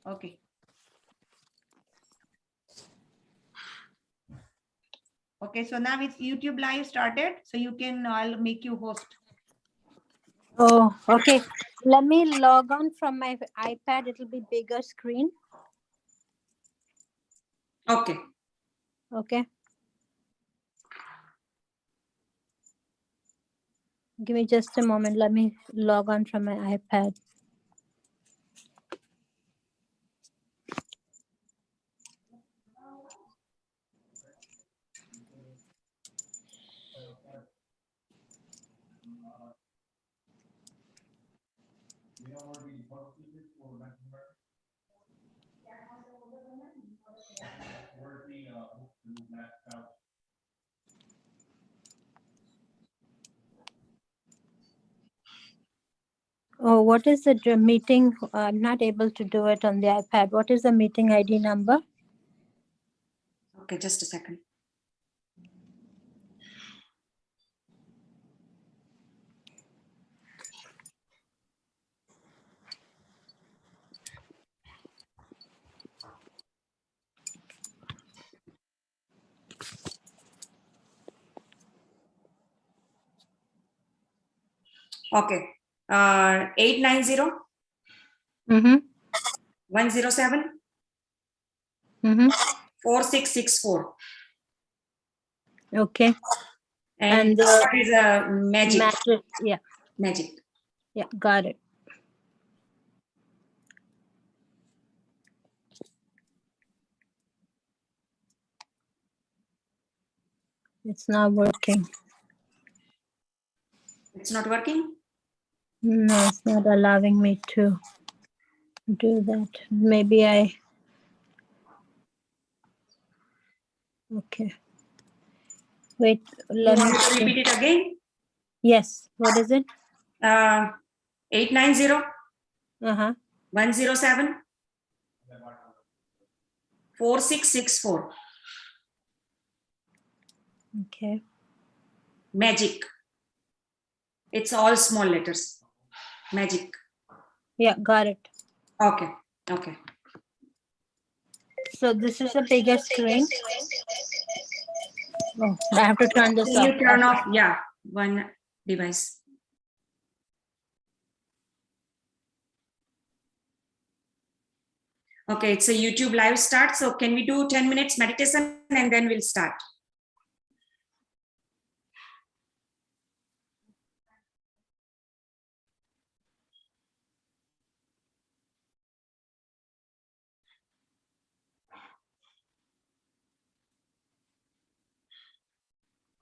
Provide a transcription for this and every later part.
Okay. Okay, so now it's YouTube live started, so you can, I'll make you host. Oh, okay. Let me log on from my iPad. It'll be bigger screen. Okay. Okay. Give me just a moment. Let me log on from my iPad. Oh, what is the meeting? I'm not able to do it on the iPad. What is the meeting ID number? Okay, just a second. Okay. 890 Mm-hmm. 107 Mm-hmm. 4664. Okay. And what is a magic? Magic. Yeah. Magic. Yeah, got it. It's not working. It's not working? No, it's not allowing me to do that. Maybe okay. Wait, let me repeat it again? Yes. What is it? 890 Uh-huh. 107 4664. Okay. Magic. It's all small letters. Magic. Yeah, got it. Okay. Okay. So this is a bigger screen. Oh, I have to turn this Can off. you turn off? Yeah, one device. Okay, it's a YouTube live start. So can we do 10 minutes meditation and then we'll start?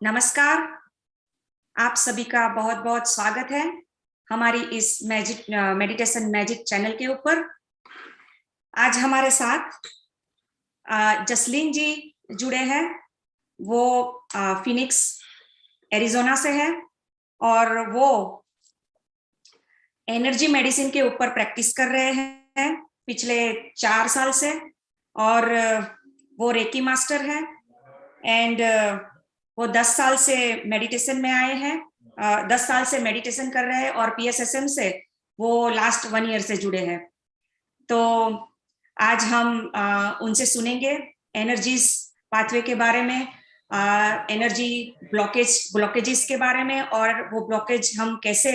नमस्कार, आप सभी का बहुत बहुत स्वागत है हमारी इस मेडिटेशन मैजिक चैनल के ऊपर। आज हमारे साथ जसलीन जी जुड़े हैं। वो फिनिक्स एरिजोना से है और वो एनर्जी मेडिसिन के ऊपर प्रैक्टिस कर रहे हैं पिछले 4 साल से और वो रेकी मास्टर है एंड वो 10 साल से मेडिटेशन में आए हैं। 10 साल से मेडिटेशन कर रहे हैं और पीएसएसएम से वो लास्ट 1 ईयर से जुड़े हैं। तो आज हम उनसे सुनेंगे एनर्जीज पाथवे के बारे में, एनर्जी ब्लॉकेजेस के बारे में और वो ब्लॉकेज हम कैसे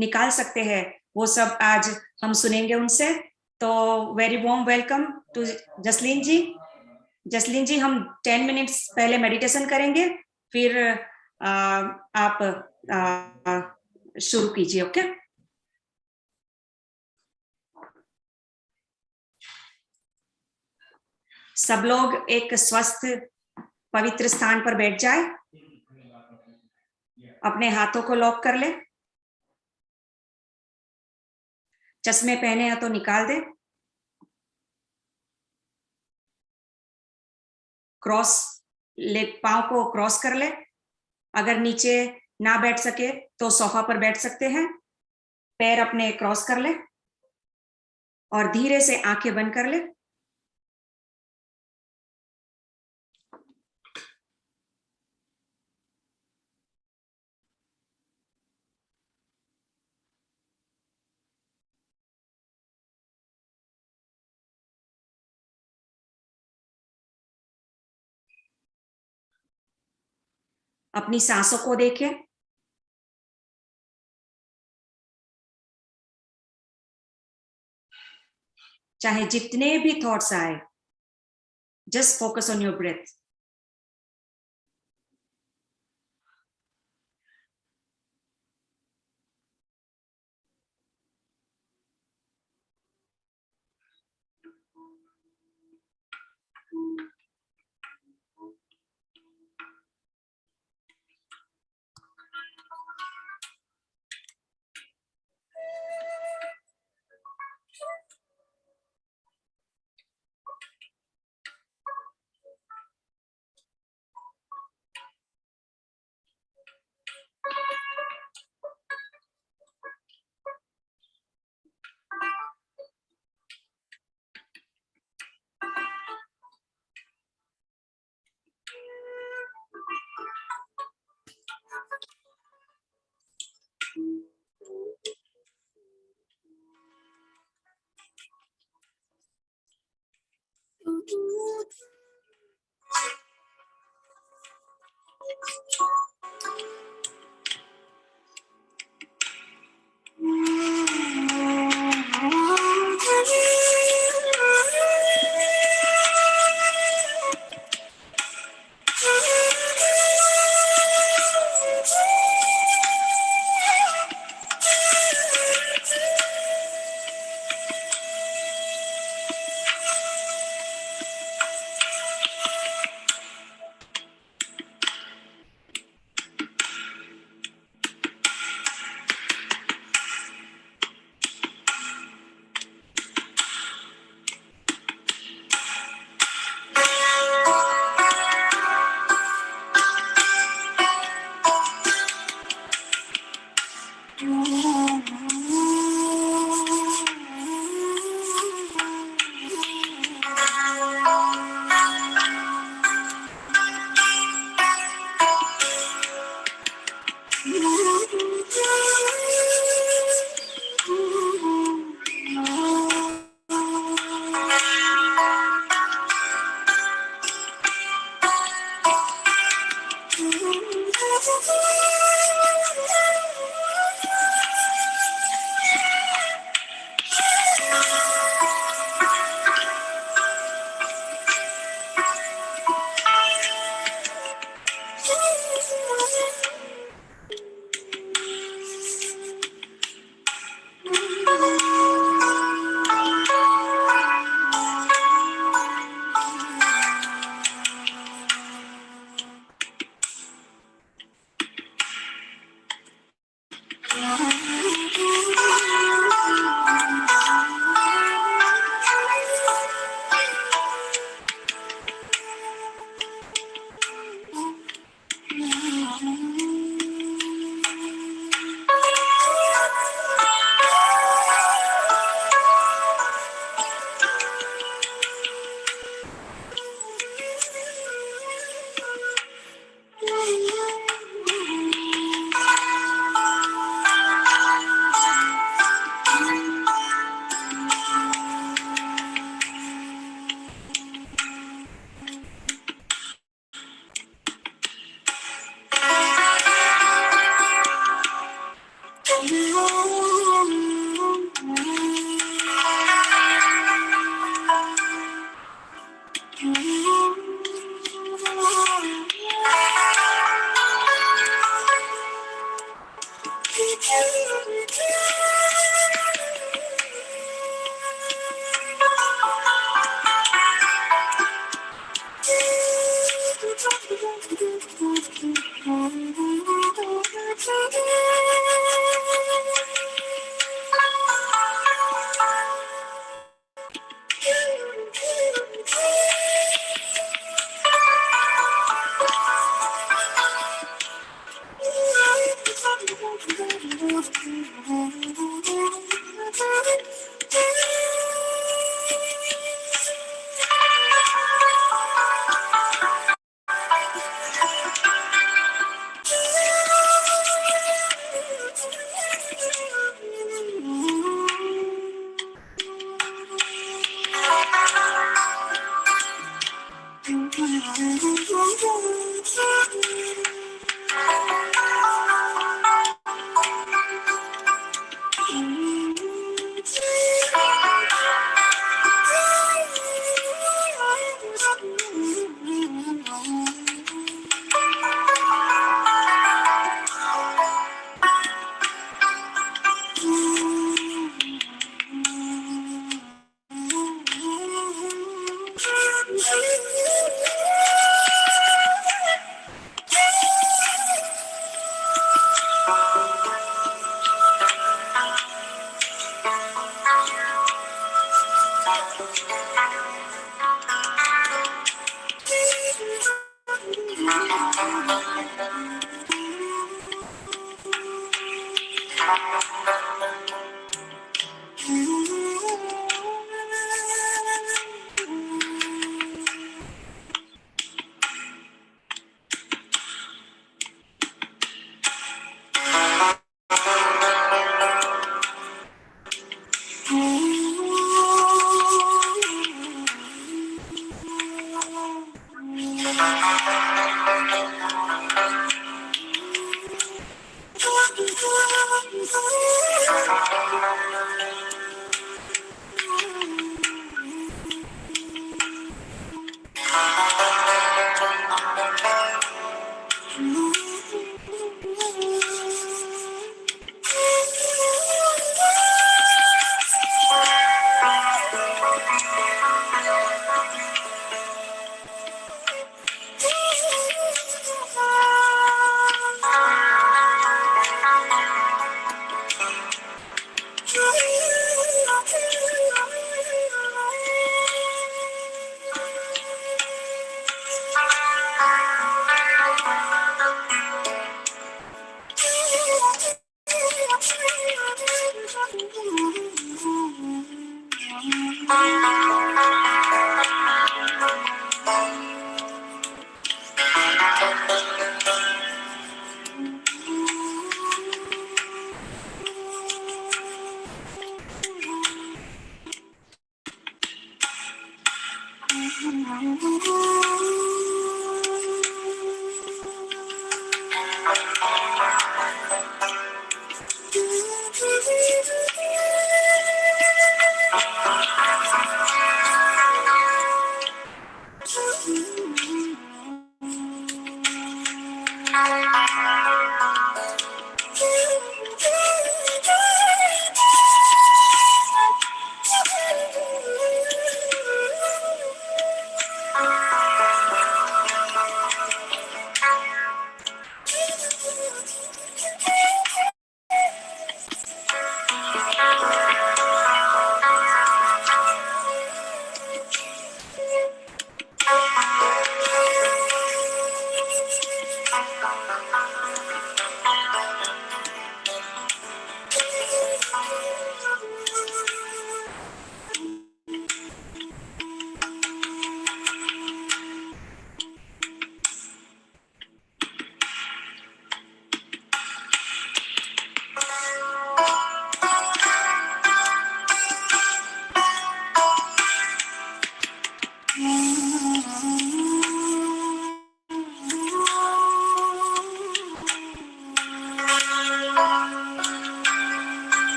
निकाल सकते हैं, वो सब आज हम सुनेंगे उनसे। तो very warm welcome to Jasleen ji. Jasleen ji, हम 10 मिनट्स पहले मेडिटेशन करेंगे, फिर आप शुरू कीजिए। ओके? सब लोग एक स्वस्थ पवित्र स्थान पर बैठ जाए, अपने हाथों को लॉक कर ले, चश्मे पहने हैं तो निकाल दे, क्रॉस पांव को क्रॉस कर ले। अगर नीचे ना बैठ सके तो सोफा पर बैठ सकते हैं। पैर अपने क्रॉस कर ले और धीरे से आंखें बंद कर ले। अपनी सांसों को देखें। चाहे जितने भी थॉट्स आए, just focus on your breath.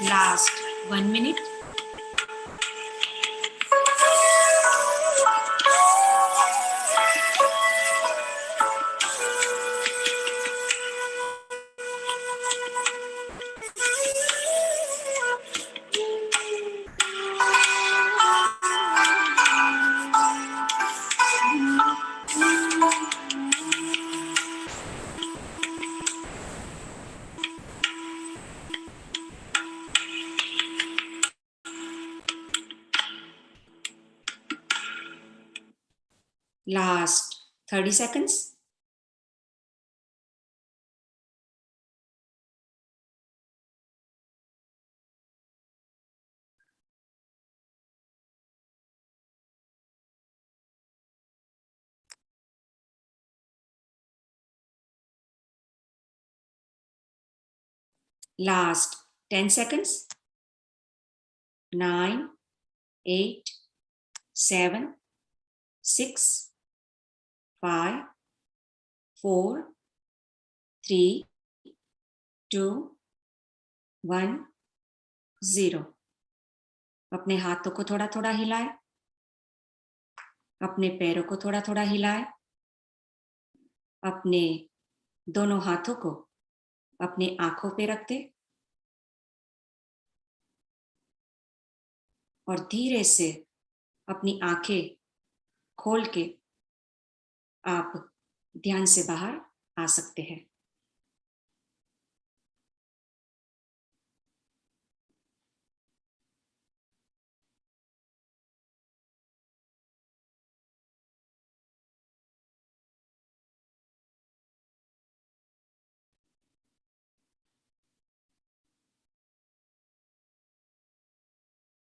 Last 1 minute. Last 30 seconds. Last 10 seconds. 9, 8, 7, 6, 5, 4, 3, 2, 1, 0. अपने हाथों को थोड़ा थोड़ा हिलाए, अपने पैरों को थोड़ा थोड़ा हिलाए, अपने दोनों हाथों को अपने आंखों पे रख दे और धीरे से अपनी आंखें खोल के आप ध्यान से बाहर आ सकते हैं।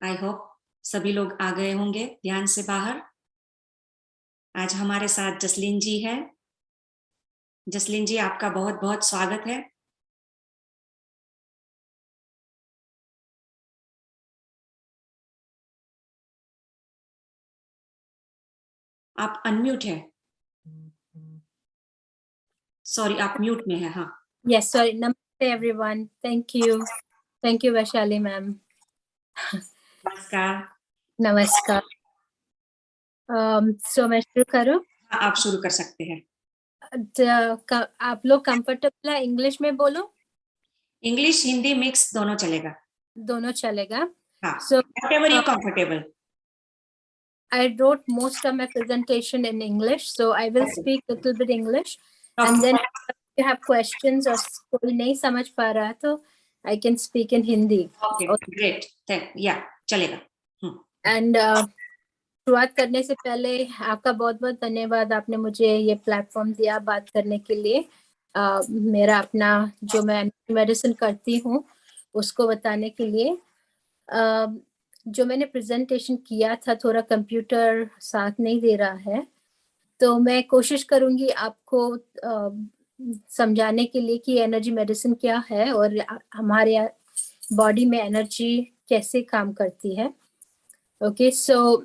आई होप सभी लोग आ गए होंगे ध्यान से बाहर। आज हमारे साथ जसलीन जी है। जसलीन जी, आपका बहुत बहुत स्वागत है। आप अनम्यूट है। सॉरी, आप म्यूट में है। हाँ, Yes, sorry. Namaste, everyone. Thank you. Thank you, Vaishali ma'am. नमस्कार। Namaskar. So मैं शुरू करूँ? हाँ, आप शुरू कर सकते हैं। आप लोग कंफर्टेबल है इंग्लिश में बोलो? इंग्लिश हिंदी मिक्स दोनों चलेगा। दोनों चलेगा। हाँ, So whatever you comfortable. I wrote most of my presentation in English, so I will speak a little bit English, Okay. and then if you have questions or कोई नहीं समझ पा रहा तो I can speak in Hindi. Okay, great. Yeah, चलेगा। And शुरुआत करने से पहले आपका बहुत बहुत धन्यवाद, आपने मुझे ये प्लेटफॉर्म दिया बात करने के लिए। मेरा अपना जो मैं मेडिसिन करती हूँ उसको बताने के लिए। जो मैंने प्रेजेंटेशन किया था, थोड़ा कंप्यूटर साथ नहीं दे रहा है, तो मैं कोशिश करूंगी आपको समझाने के लिए कि एनर्जी मेडिसिन क्या है और हमारे बॉडी में एनर्जी कैसे काम करती है। Okay, so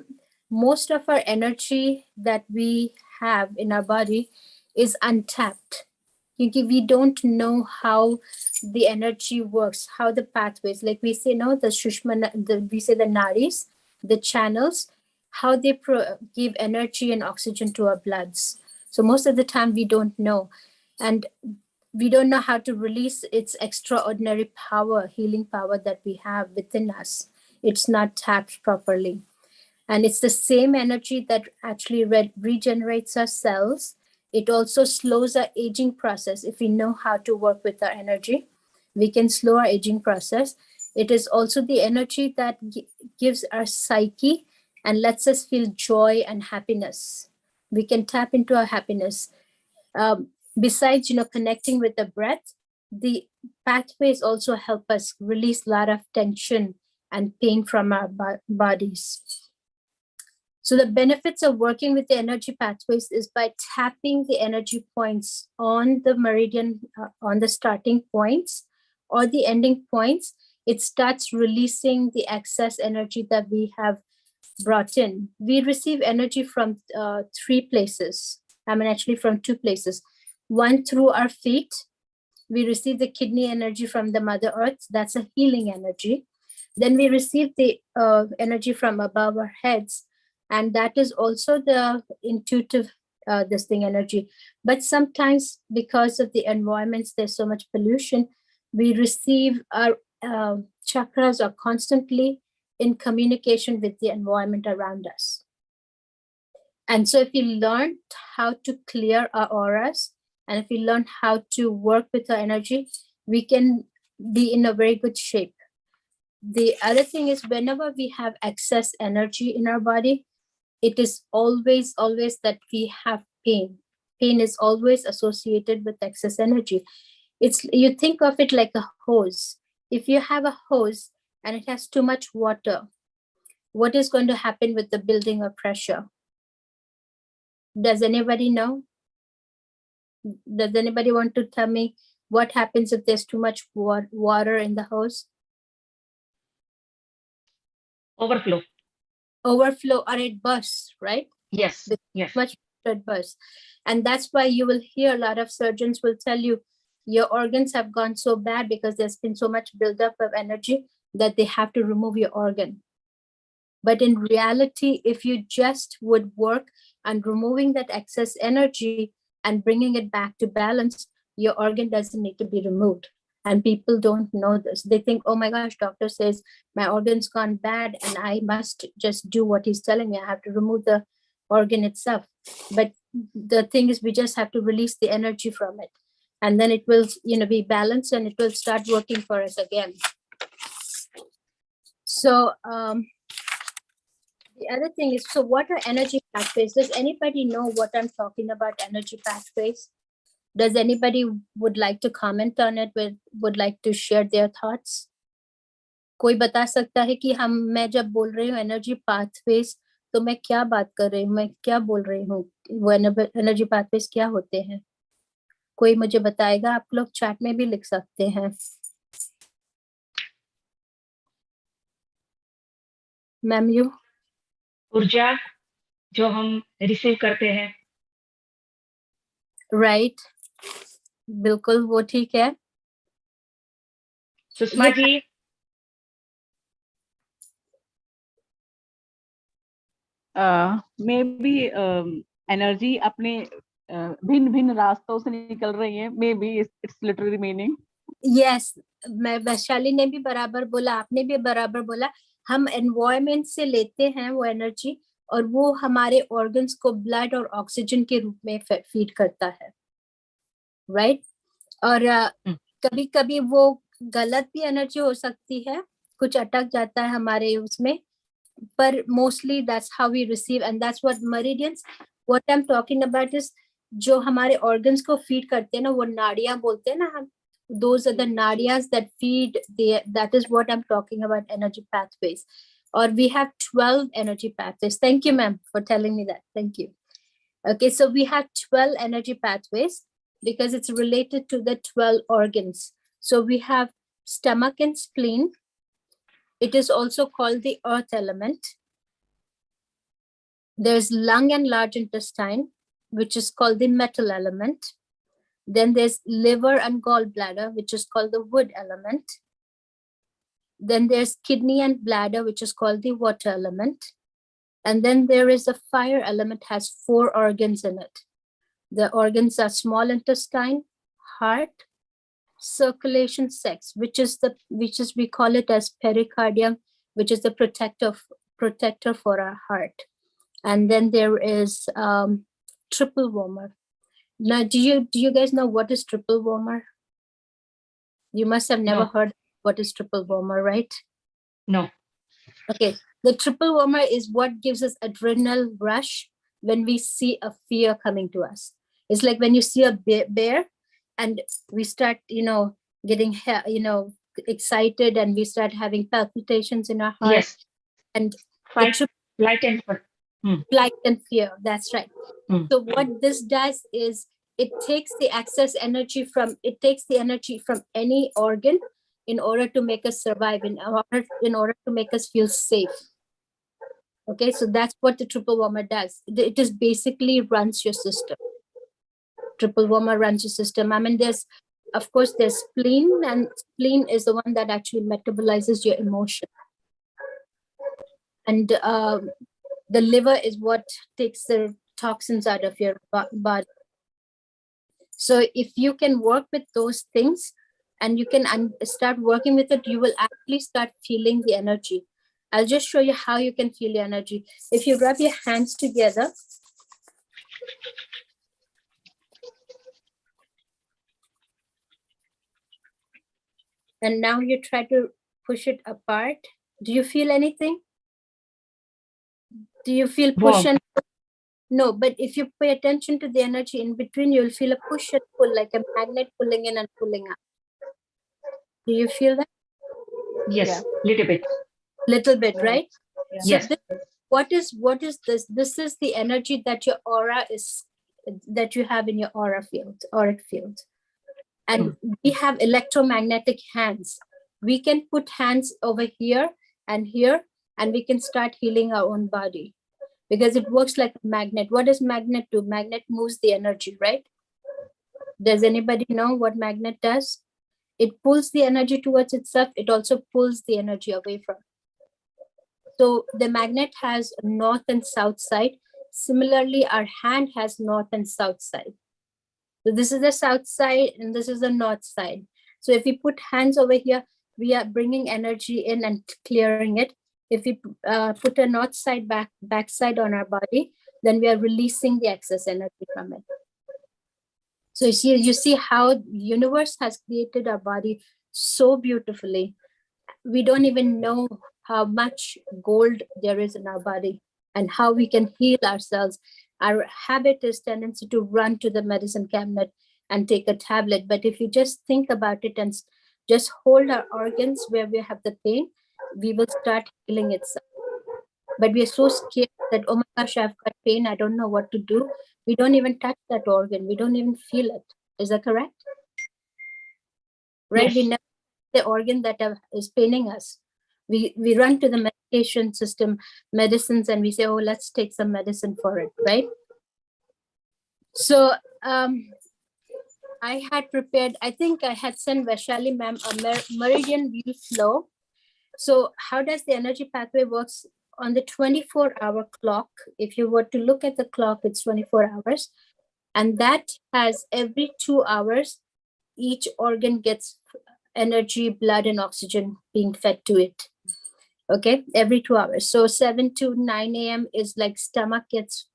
most of our energy that we have in our body is untapped. Because we don't know how the energy works, how the pathways, like we say, no, the Shushma, we say the nadis, the channels, how they give energy and oxygen to our bloods. So most of the time we don't know. And we don't know how to release its extraordinary power, healing power that we have within us. It's not tapped properly. And it's the same energy that actually regenerates our cells. It also slows our aging process. If we know how to work with our energy, we can slow our aging process. It is also the energy that gives our psyche and lets us feel joy and happiness. We can tap into our happiness. Besides, connecting with the breath, the pathways also help us release a lot of tension and pain from our bodies. So the benefits of working with the energy pathways is by tapping the energy points on the meridian, on the starting points or the ending points, it starts releasing the excess energy that we have brought in. We receive energy from 3 places. Actually from 2 places. One, through our feet. We receive the kidney energy from the Mother Earth. That's a healing energy. Then we receive the energy from above our heads. And that is also the intuitive energy. But sometimes because of the environments, there's so much pollution, we receive our chakras are constantly in communication with the environment around us. And so if we learn how to clear our auras, and if we learn how to work with our energy, we can be in a very good shape. The other thing is whenever we have excess energy in our body, it is always that we have pain. Pain is always associated with excess energy. It's, you think of it like a hose. If you have a hose and it has too much water, what is going to happen with the building of pressure? Does anybody know? Does anybody want to tell me what happens if there's too much water in the hose? Overflow. Overflow, or it bursts, right? Yes. With Yes. much it bursts. And that's why you will hear a lot of surgeons will tell you your organs have gone so bad because there's been so much buildup of energy that they have to remove your organ. But in reality, if you just would work on removing that excess energy and bringing it back to balance, your organ doesn't need to be removed. And people don't know this. They think, oh my gosh, doctor says my organ's gone bad and I must just do what he's telling me. I have to remove the organ itself. But the thing is, we just have to release the energy from it. And then it will, be balanced and it will start working for us again. So, the other thing is, so what are energy pathways? Does anybody know what I'm talking about, energy pathways? Does anybody would like to comment on it, would like to share their thoughts? कोई बता सकता है कि मैं जब बोल रही हूँ एनर्जी पाथवेज तो मैं क्या बात कर रही हूँ, मैं क्या बोल रही हूँ, वो एनर्जी पाथवेज क्या होते हैं? कोई मुझे बताएगा? आप लोग चैट में भी लिख सकते हैं. Ma'am you? ऊर्जा जो हम रिसीव करते हैं. राइट, बिल्कुल वो ठीक है. Sushma ji. May be energy अपने भिन्न भिन्न रास्तों से निकल रही है. May be it's literally meaning. Yes, मैं वैशाली ने भी बराबर बोला, आपने भी बराबर बोला. हम एनवायरमेंट से लेते हैं वो एनर्जी और वो हमारे ऑर्गन्स को ब्लड और ऑक्सीजन के रूप में फीड करता है, राइट? और कभी कभी वो गलत भी एनर्जी हो सकती है, कुछ अटक जाता है हमारे उसमें, पर mostly that's how we receive and that's what meridians, what I am talking about is जो हमारे ऑर्गन्स को फीड करते हैं ना, वो नाड़ियां बोलते हैं ना हम. Those are the nadiyas that feed that is what I'm talking about, energy pathways. Or we have 12 energy pathways. Thank you, ma'am, for telling me that. Thank you. Okay, so we have 12 energy pathways because it's related to the 12 organs. So we have stomach and spleen. It is also called the earth element. There's lung and large intestine, which is called the metal element. Then there's liver and gallbladder, which is called the wood element. Then there's kidney and bladder, which is called the water element. And then there is a fire element, has 4 organs in it. The organs are small intestine, heart, circulation, sex, which is we call it as pericardium, which is the protector for our heart. And then there is triple warmer. Now, do you guys know what is triple warmer? You must have never heard what is triple warmer, right? No. Okay, the triple warmer is what gives us adrenal rush when we see a fear coming to us. It's like when you see a bear and we start, getting, excited and we start having palpitations in our heart. Yes. And Flight and fear. Flight and fear, that's right. So what this does is it takes the excess energy from any organ in order to make us survive, in order to make us feel safe. Okay, so that's what the triple warmer does. It just basically runs your system. Triple warmer runs your system. I mean, there's spleen, and spleen is the one that actually metabolizes your emotion. And the liver is what takes the toxins out of your body. So if you can work with those things and you can start working with it, you will actually start feeling the energy. I'll just show you how you can feel the energy. If you rub your hands together, and now you try to push it apart, do you feel anything? Do you feel push Warm. and pull? No, but if you pay attention to the energy in between, you'll feel a push and pull, like a magnet pulling in and pulling out. Do you feel that? Yes, Yeah. little bit. Little bit, right? Yeah. So Yes. what is this? This is the energy that your aura is, that you have in your auric field. And we have electromagnetic hands. We can put hands over here, and we can start healing our own body, because it works like a magnet. What does magnet do? Magnet moves the energy, right? Does anybody know what magnet does? It pulls the energy towards itself. It also pulls the energy away from it. So the magnet has a north and south side. Similarly, our hand has north and south side. So this is the south side and this is the north side. So if we put hands over here, we are bringing energy in and clearing it. If we put a north side back side on our body, then we are releasing the excess energy from it. So you see how the universe has created our body so beautifully. We don't even know how much gold there is in our body and how we can heal ourselves. Our habit is tendency to run to the medicine cabinet and take a tablet. But if you just think about it and just hold our organs where we have the pain, we will start healing itself. But we are so scared that, oh my gosh, I've got pain, I don't know what to do. We don't even touch that organ. We don't even feel it. Is that correct? Right? Yes. We never the organ that is paining us. We run to the medication system, medicines, and we say, oh, let's take some medicine for it, right? So I had prepared, I think I had sent Vaishali ma'am a meridian wheel flow. So how does the energy pathway works on the 24-hour clock? If you were to look at the clock, it's 24 hours. And that has every 2 hours, each organ gets energy, blood, and oxygen being fed to it. Okay, every 2 hours. So 7 to 9 a.m. is like stomach gets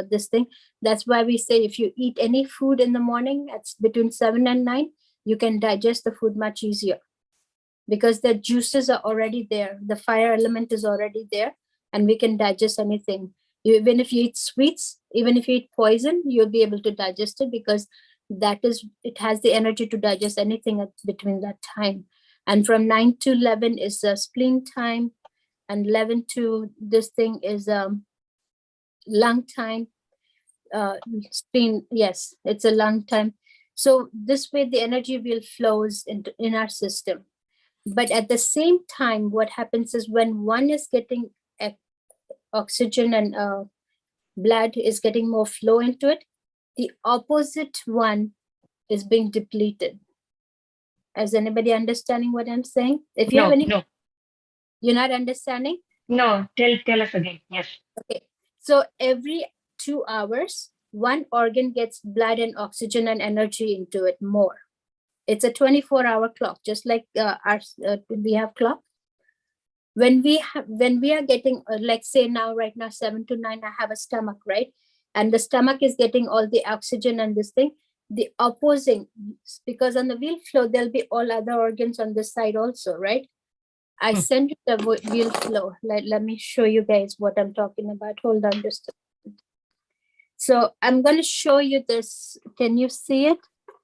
this thing. That's why we say if you eat any food in the morning, it's between 7 and 9, you can digest the food much easier because the juices are already there. The fire element is already there and we can digest anything. Even if you eat sweets, even if you eat poison, you'll be able to digest it because it has the energy to digest anything between that time. And from 9 to 11 is spleen time, and 11 to this thing is lung time. Spleen, yes, it's a lung time. So this way the energy wheel flows in our system. But at the same time, what happens is when one is getting oxygen and blood is getting more flow into it, the opposite one is being depleted. Is anybody understanding what I'm saying? If you have any, No. You're not understanding? No, tell us again. Yes. Okay. So every 2 hours, one organ gets blood and oxygen and energy into it more. It's a 24-hour clock, just like we have clock. When we are getting, like say now, right now, 7 to 9, I have a stomach, right? And the stomach is getting all the oxygen and this thing. The opposing, because on the wheel flow, there'll be all other organs on this side also, right? I sent you the wheel flow. Let me show you guys what I'm talking about. Hold on just a minute. So I'm going to show you this. Can you see it?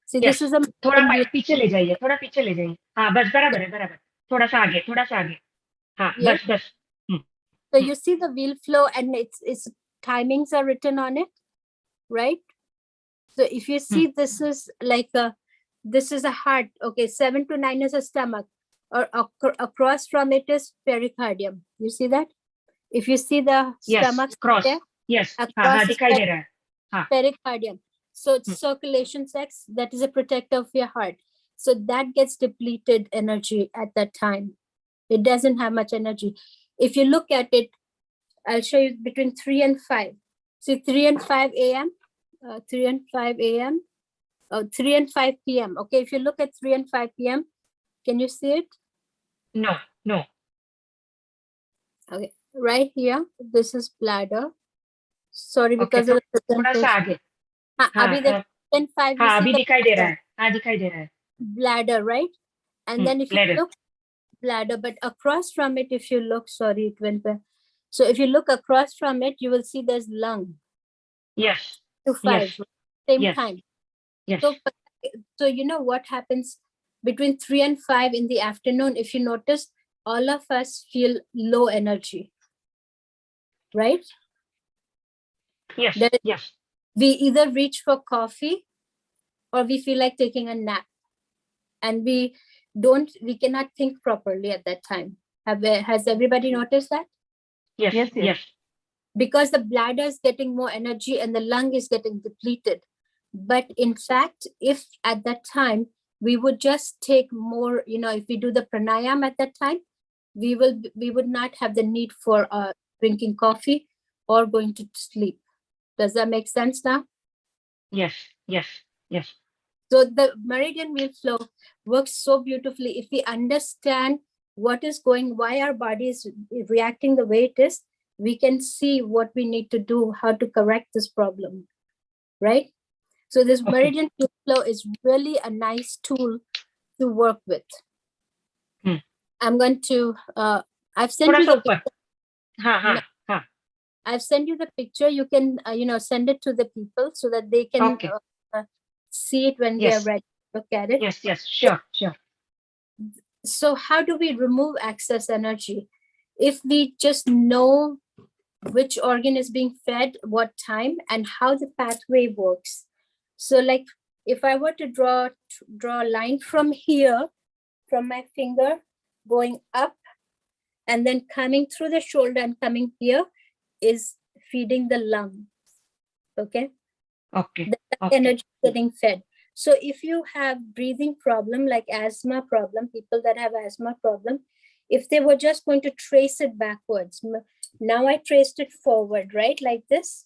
See, Yes. this is a थोड़ा पीछे ले जाइए, थोड़ा पीछे ले जाइए. हाँ, बस बराबर है. थोड़ा सा आगे. हाँ, Yeah. बस. So you see the wheel flow and its timings are written on it, right? So if you see, this is like this is a heart. Okay, 7 to 9 is a stomach, or across from it is pericardium. You see that? If you see the stomach, Yes, cross. there, Yes. across is दिखाई दे रहा है. pericardium. So it's circulation sex, that is a protector of your heart. So that gets depleted energy at that time. It doesn't have much energy. If you look at it, I'll show you between 3 and 5. See, 3 and 5 a.m., 3 and 5 a.m., 3 and 5 p.m. Okay, if you look at 3 and 5 p.m., can you see it? No. Okay, right here, this is bladder. Sorry, because Okay, of the थोड़ा सा आगे. अभी the 10 5 हाँ, you अभी see दिखाई दे रहा है. हाँ, दिखाई दे रहा है. bladder, right? And then if you bladder. look, bladder, but across from it, if you look, sorry, it went back. So if you look across from it, you will see there's lung Yes. to 5, Yes. same Yes. time. Yes. So you know what happens between 3 and 5 in the afternoon, if you notice, all of us feel low energy, right? Yes. That Yes. we either reach for coffee or we feel like taking a nap, and we cannot think properly at that time. Has everybody noticed that? Yes. Yes, yes. Yes. Because the bladder is getting more energy and the lung is getting depleted. But in fact, if at that time we would just take more, if we do the pranayam at that time, we would not have the need for drinking coffee or going to sleep. Does that make sense now? Yes. Yes. Yes. So the meridian wheel flow works so beautifully. If we understand why our body is reacting the way it is, we can see what we need to do, how to correct this problem, right? So this Okay. meridian wheel flow is really a nice tool to work with. I'm going to, I've sent you थोड़ा सा the ऊपर. हाँ हाँ हाँ. I've sent you the picture. You can, send it to the people so that they can Okay. see it when they are Yes. ready to look at it. Yes. Yes. Sure. Sure. So how do we remove excess energy? If we just know which organ is being fed, what time, and how the pathway works. So like if I were to draw a line from here, from my finger, going up and then coming through the shoulder and coming here is feeding the lung. Okay. Okay. The Okay. energy getting fed. So if you have breathing problem, like asthma problem, people that have asthma problem, if they were just going to trace it backwards, now I traced it forward, right? Like this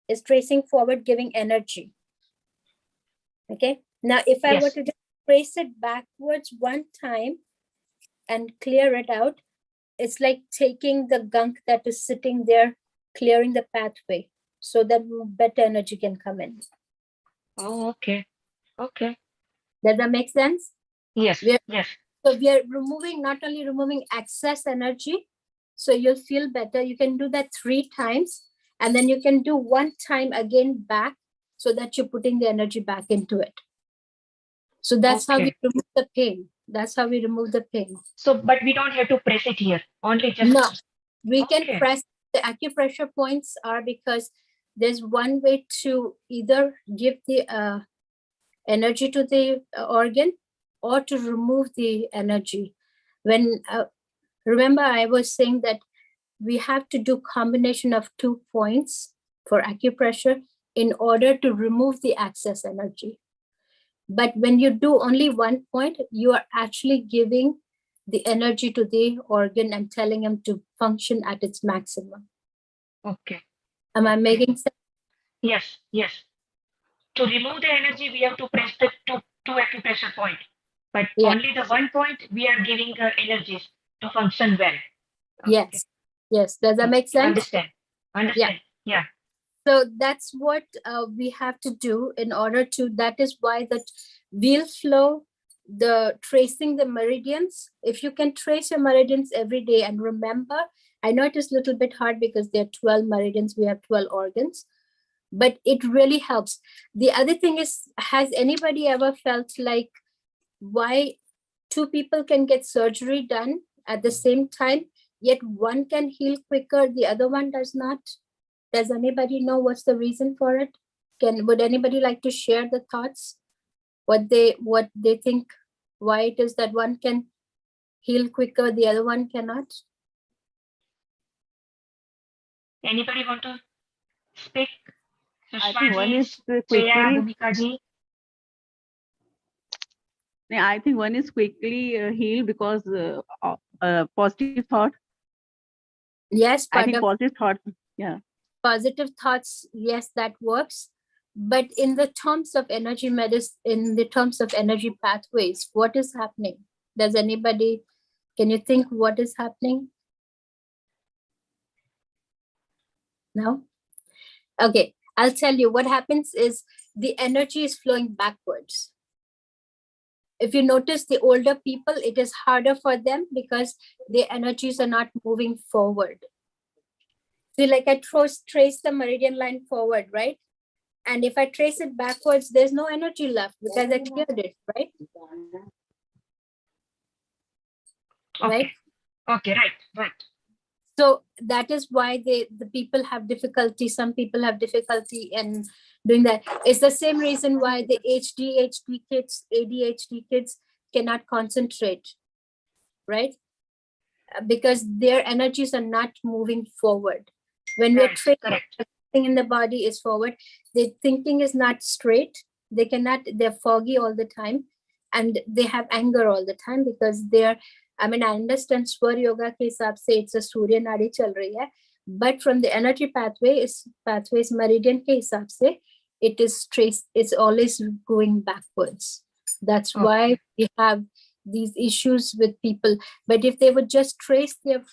is tracing forward, giving energy. Okay. Now, if I were Yes. to just trace it backwards one time and clear it out, it's like taking the gunk that is sitting there, clearing the pathway so that better energy can come in. Oh, okay. Okay. Does that make sense? Yes. We are, Yes. so we are not only removing excess energy, so you'll feel better. You can do that 3 times, and then you can do 1 time again back so that you're putting the energy back into it. So that's how we Okay. remove the pain. That's how we remove the pain. So, but we don't have to press it here. Only just. No, we can Okay. press. The acupressure points are because there's one way to either give the energy to the organ or to remove the energy. When remember I was saying that we have to do combination of 2 points for acupressure in order to remove the excess energy. But when you do only 1 point, you are actually giving the energy to the organ and telling them to function at its maximum. Okay. Am I making sense? Yes. Yes. To remove the energy, we have to press the two acupressure point. But Yeah. only the 1 point, we are giving energies to function well. Okay. Yes. Yes. Does that make sense? Understand. Understand. Yeah. So that's what we have to do in order to, that is why the wheel flow, the tracing the meridians, if you can trace your meridians every day and remember, I know it is a little bit hard because there are 12 meridians, we have 12 organs, but it really helps. The other thing is, has anybody ever felt like why 2 people can get surgery done at the same time, yet one can heal quicker, the other one does not? Does anybody know what's the reason for it? Would anybody like to share the thoughts? What they think, why it is that one can heal quicker, the other one cannot? Anybody want to speak? I think one is Shreya, quickly. Bhumika ji. I think one is quickly healed because positive thought. Yes, I think positive thought. Yeah. positive thoughts, yes, that works. But in the terms of energy medicine, in the terms of energy pathways, what is happening? Does anybody, can you think what is happening? No? Okay, I'll tell you what happens is the energy is flowing backwards. If you notice the older people, it is harder for them because their energies are not moving forward. See, like I trace the meridian line forward, right? And if I trace it backwards, there's no energy left because I cleared it, right? Okay. Okay, right. So that is why the people have difficulty. Some people have difficulty in doing that. It's the same reason why the ADHD kids cannot concentrate, right? Because their energies are not moving forward. When we're Right, training, correct. everything in the body is forward. The thinking is not straight. They're foggy all the time, and they have anger all the time because I understand Swar Yoga ke hisab se it's a Surya Nadi chal rahi hai, but from the energy pathways meridian ke hisab se, it is traced, it's always going backwards. That's why we have these issues with people. But if they would just trace their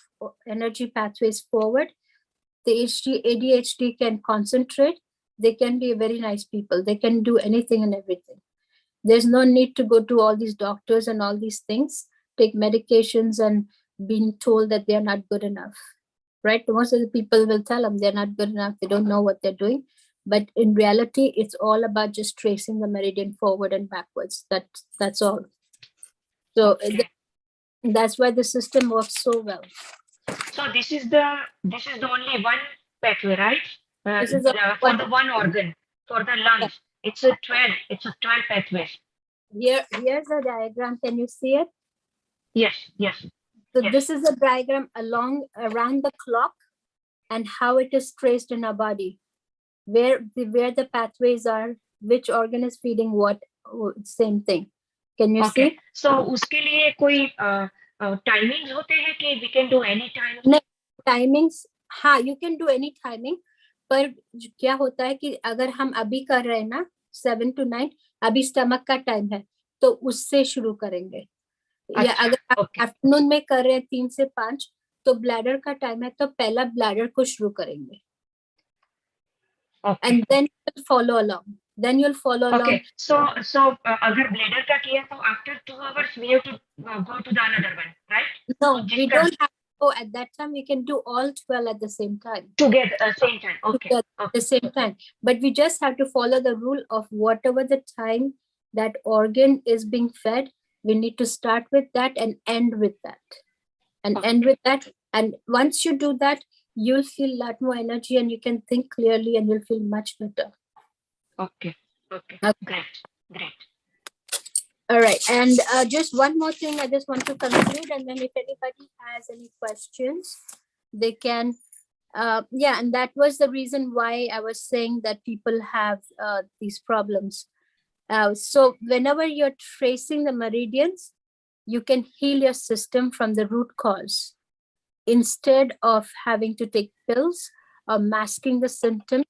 energy pathways forward, the ADHD can concentrate. They can be very nice people. They can do anything and everything. There's no need to go to all these doctors and all these things, take medications and being told that they're not good enough, right? Most of the people will tell them they're not good enough. They don't know what they're doing. But in reality, it's all about just tracing the meridian forward and backwards. That's all. So that's why the system works so well. So this is the only one pathway, right? This is for the one organ, for the lungs. It's a 12 pathways. Here's a diagram. Can you see it? Yes. So this is a diagram around the clock and how it is traced in our body, where the pathways are, which organ is feeding what, same thing. Can you see? So उसके लिए कोई timings होते हैं कि we can do any time? नहीं, timings, हाँ, you can do any timing, पर क्या होता है कि अगर हम अभी कर रहे हैं ना 7 to 9, अभी स्टमक का टाइम है तो उससे शुरू करेंगे. या अगर आफ्टरनून में कर रहे हैं 3 से 5 तो ब्लैडर का टाइम है तो पहला ब्लैडर को शुरू करेंगे. And then you'll follow along. Okay. So अगर ब्लैडर का किया तो after 2 hours we have to go to the another one, right? No, we don't have to go at that time. We can do all 12 at the same time. Together, same time. Okay. At the same time. But we just have to follow the rule of whatever the time that organ is being fed, we need to start with that and end with that. And end with that. And once you do that, you'll feel a lot more energy and you can think clearly and you'll feel much better. Okay. Great. All right. And just one more thing I just want to conclude, and then if anybody has any questions, they can, and that was the reason why I was saying that people have these problems. So whenever you're tracing the meridians, you can heal your system from the root cause instead of having to take pills or masking the symptoms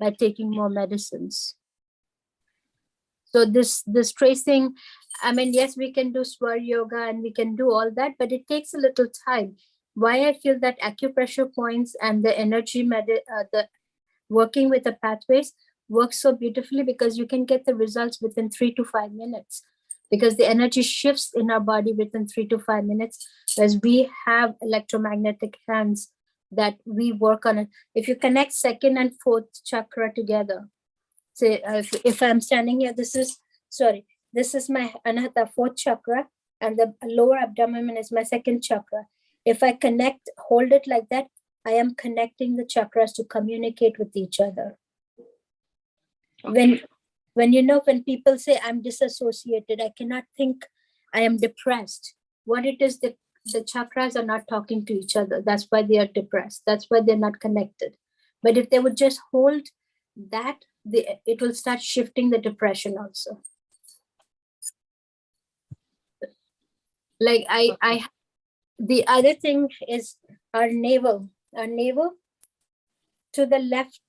by taking more medicines. So this tracing, I mean, yes, we can do Swar Yoga and we can do all that, but it takes a little time. Why I feel that acupressure points and the energy, the working with the pathways works so beautifully because you can get the results within 3 to 5 minutes because the energy shifts in our body within 3 to 5 minutes, whereas we have electromagnetic hands that we work on it. If you connect 2nd and 4th chakra together, say if I'm standing here, this is my Anahata 4th chakra and the lower abdomen is my 2nd chakra. If I hold it like that, I am connecting the chakras to communicate with each other. When people say I'm disassociated, I cannot think, I am depressed. What it is that the chakras are not talking to each other. That's why they are depressed. That's why they're not connected. But if they would just hold that, it will start shifting the depression also. Like the other thing is our navel. Our navel to the left.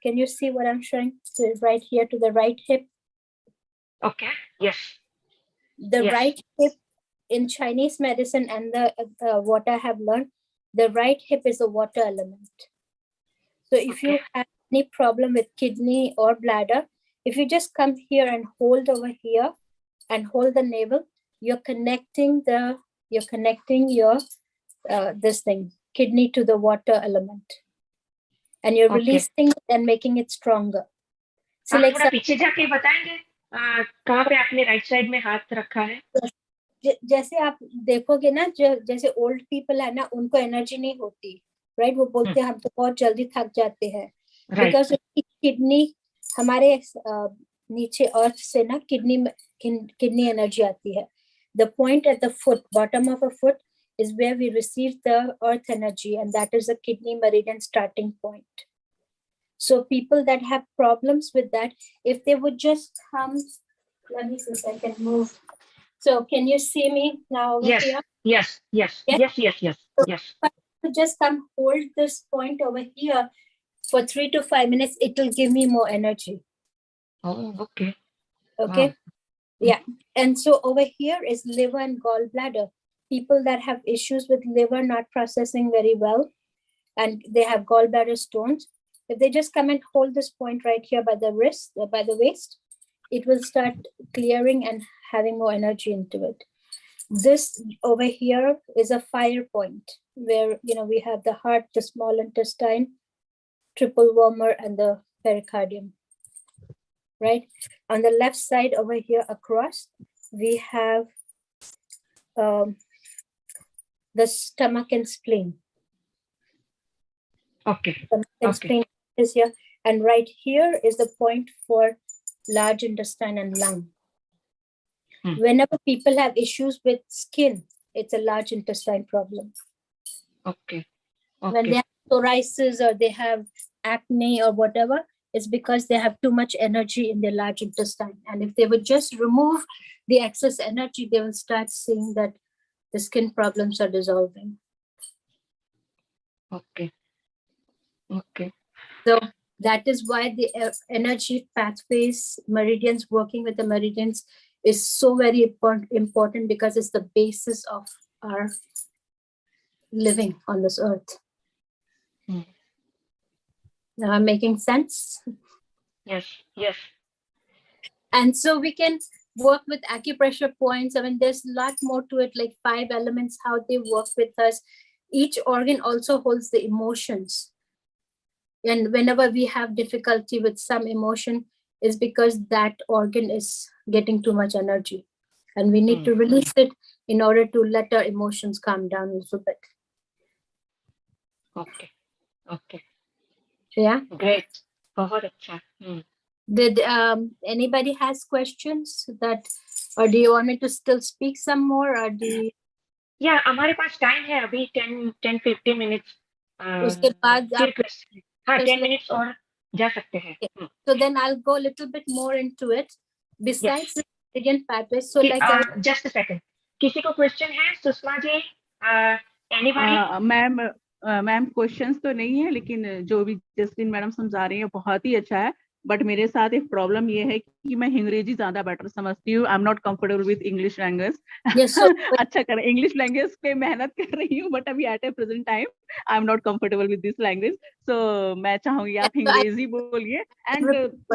Can you see what I'm showing? So right here to the right hip. Okay. Yes. The right hip in Chinese medicine and what I have learned, the right hip is a water element. So if you have any problem with kidney or bladder, if you just come here and hold over here and hold the navel, you're connecting your this thing, kidney to the water element. and you're Okay. releasing it and making it stronger. So आप like थोड़ा पीछे जाके बताएंगे कहाँ पे आपने right side में हाथ रखा है? जैसे आप देखोगे ना, जैसे ओल्ड पीपल है ना, उनको एनर्जी नहीं होती, राइट? वो बोलते हैं हम तो बहुत जल्दी थक जाते हैं, बिकॉज किडनी हमारे नीचे अर्थ से ना किडनी एनर्जी आती है. The point at the foot, bottom of a foot is where we receive the earth energy, and that is the kidney meridian starting point. So people that have problems with that, if they would just come, let me see if I can move. So can you see me now over Yes. here? Yes. Yes. Yes. Yes. Yes. Yes. Yes. To just come hold this point over here for 3 to 5 minutes, it will give me more energy. Oh, okay. Okay. Wow. Yeah. And so over here is liver and gallbladder. People that have issues with liver not processing very well, and they have gallbladder stones, if they just come and hold this point right here by the wrist, by the waist, it will start clearing and having more energy into it. This over here is a fire point where, you know, we have the heart, the small intestine, triple wormer, and the pericardium, right? On the left side over here across, we have the stomach and spleen. Okay. Stomach and Okay. spleen is here, and right here is the point for large intestine and lung. Whenever people have issues with skin, it's a large intestine problem. Okay. When Okay. they have psoriasis or they have acne or whatever, it's because they have too much energy in their large intestine. And if they would just remove the excess energy, they will start seeing that the skin problems are dissolving. Okay. Okay. So that is why the energy pathways, meridians, working with the meridians is so very important, because it's the basis of our living on this earth. Now I'm making sense? Yes. Yes. And so we can work with acupressure points. I mean, there's a lot more to it, like 5 elements, how they work with us. Each organ also holds the emotions. And whenever we have difficulty with some emotion, is because that organ is getting too much energy. And we need to release it in order to let our emotions calm down a little bit. Okay. Okay. Yeah. Great. बहुत अच्छा. Did anybody has questions that, or do you want me to still speak some more, or do you? Yeah, हमारे पास time है अभी 10-15 minutes. उसके बाद फिर question. हाँ, 10 question- minutes और जा सकते हैं. So then I'll go a little bit more into it. Besides the meridian pathways, so like just a second. किसी को question है Sushma ji? Anybody? Ma'am questions तो नहीं है, लेकिन जो भी जसलिन मैडम समझा रही है बहुत ही अच्छा है. बट मेरे साथ एक प्रॉब्लम ये है कि मैं अंग्रेजी ज्यादा बेटर समझती हूँ. आई am not comfortable with English language. अच्छा कर इंग्लिश लैंग्वेज पे मेहनत कर रही हूँ, बट अभी at a present time I am not comfortable with this language. So मैं चाहूंगी आप अंग्रेजी बोलिए. एंड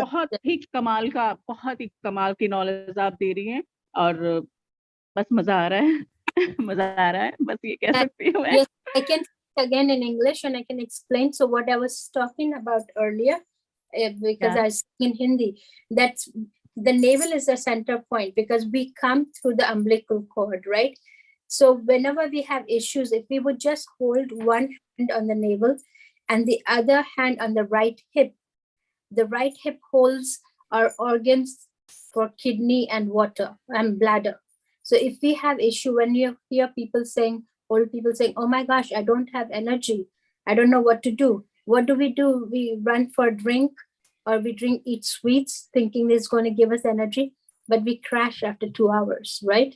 बहुत ही कमाल की नॉलेज आप दे रही हैं, और बस मजा आ रहा है. मजा आ रहा है, बस ये कह सकती हूँ मैं. Yes, I can again in English and I can explain. So what I was talking about earlier, because I was in Hindi, that's the navel is the center point, because we come through the umbilical cord, right? So whenever we have issues, if we would just hold one hand on the navel and the other hand on the right hip holds our organs for kidney and water and bladder. So if we have issue, when you hear people saying, old people saying, oh my gosh, I don't have energy, I don't know what to do. What do? We run for a drink, or we eat sweets thinking it's going to give us energy, but we crash after 2 hours, right?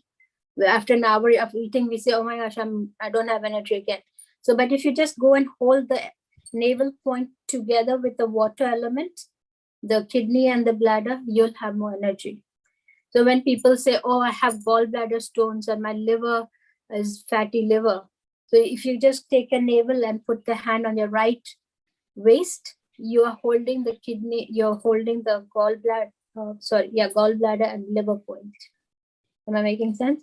After an hour of eating, we say, oh my gosh, I don't have energy again. So, but if you just go and hold the navel point together with the water element, the kidney and the bladder, you'll have more energy. So when people say, oh, I have gallbladder stones and my liver is fatty liver. So if you just take a navel and put the hand on your right waist, you are holding the kidney, you're holding the gallbladder, gallbladder and liver point. Am I making sense?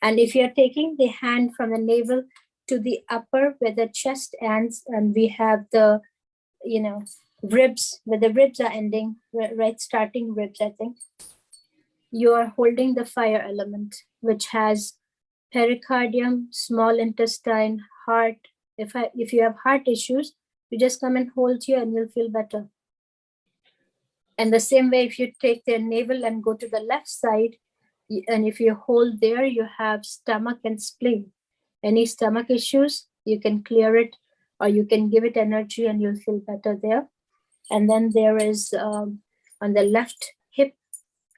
And if you're taking the hand from the navel to the upper where the chest ends, and we have the ribs, where the ribs are ending, right, starting ribs, I think, you are holding the fire element, which has pericardium, small intestine, heart. If you have heart issues, you just come and hold here and you'll feel better. And the same way, if you take the navel and go to the left side, and if you hold there, you have stomach and spleen. Any stomach issues, you can clear it, or you can give it energy and you'll feel better there. And then there is on the left hip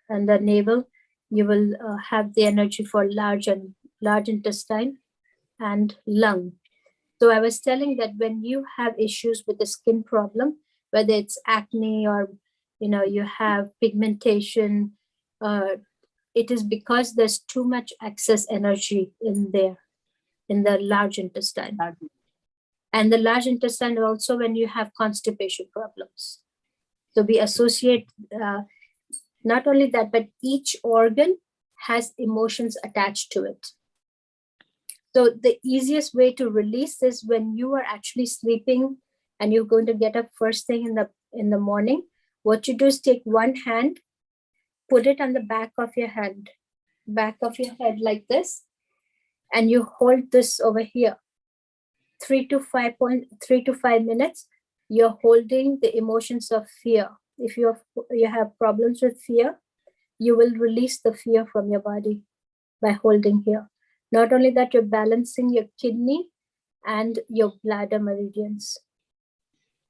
and the navel, you will have the energy for large intestine and lung. So I was telling that when you have issues with the skin problem, whether it's acne or you have pigmentation, it is because there's too much excess energy in there, in the large intestine. And the large intestine also when you have constipation problems. So we associate not only that, but each organ has emotions attached to it. So the easiest way to release is when you are actually sleeping and you're going to get up first thing in the morning. What you do is take one hand, put it on the back of your head like this, and you hold this over here. 3 to 5 minutes. You're holding the emotions of fear. If you have problems with fear, you will release the fear from your body by holding here. Not only that, you're balancing your kidney and your bladder meridians,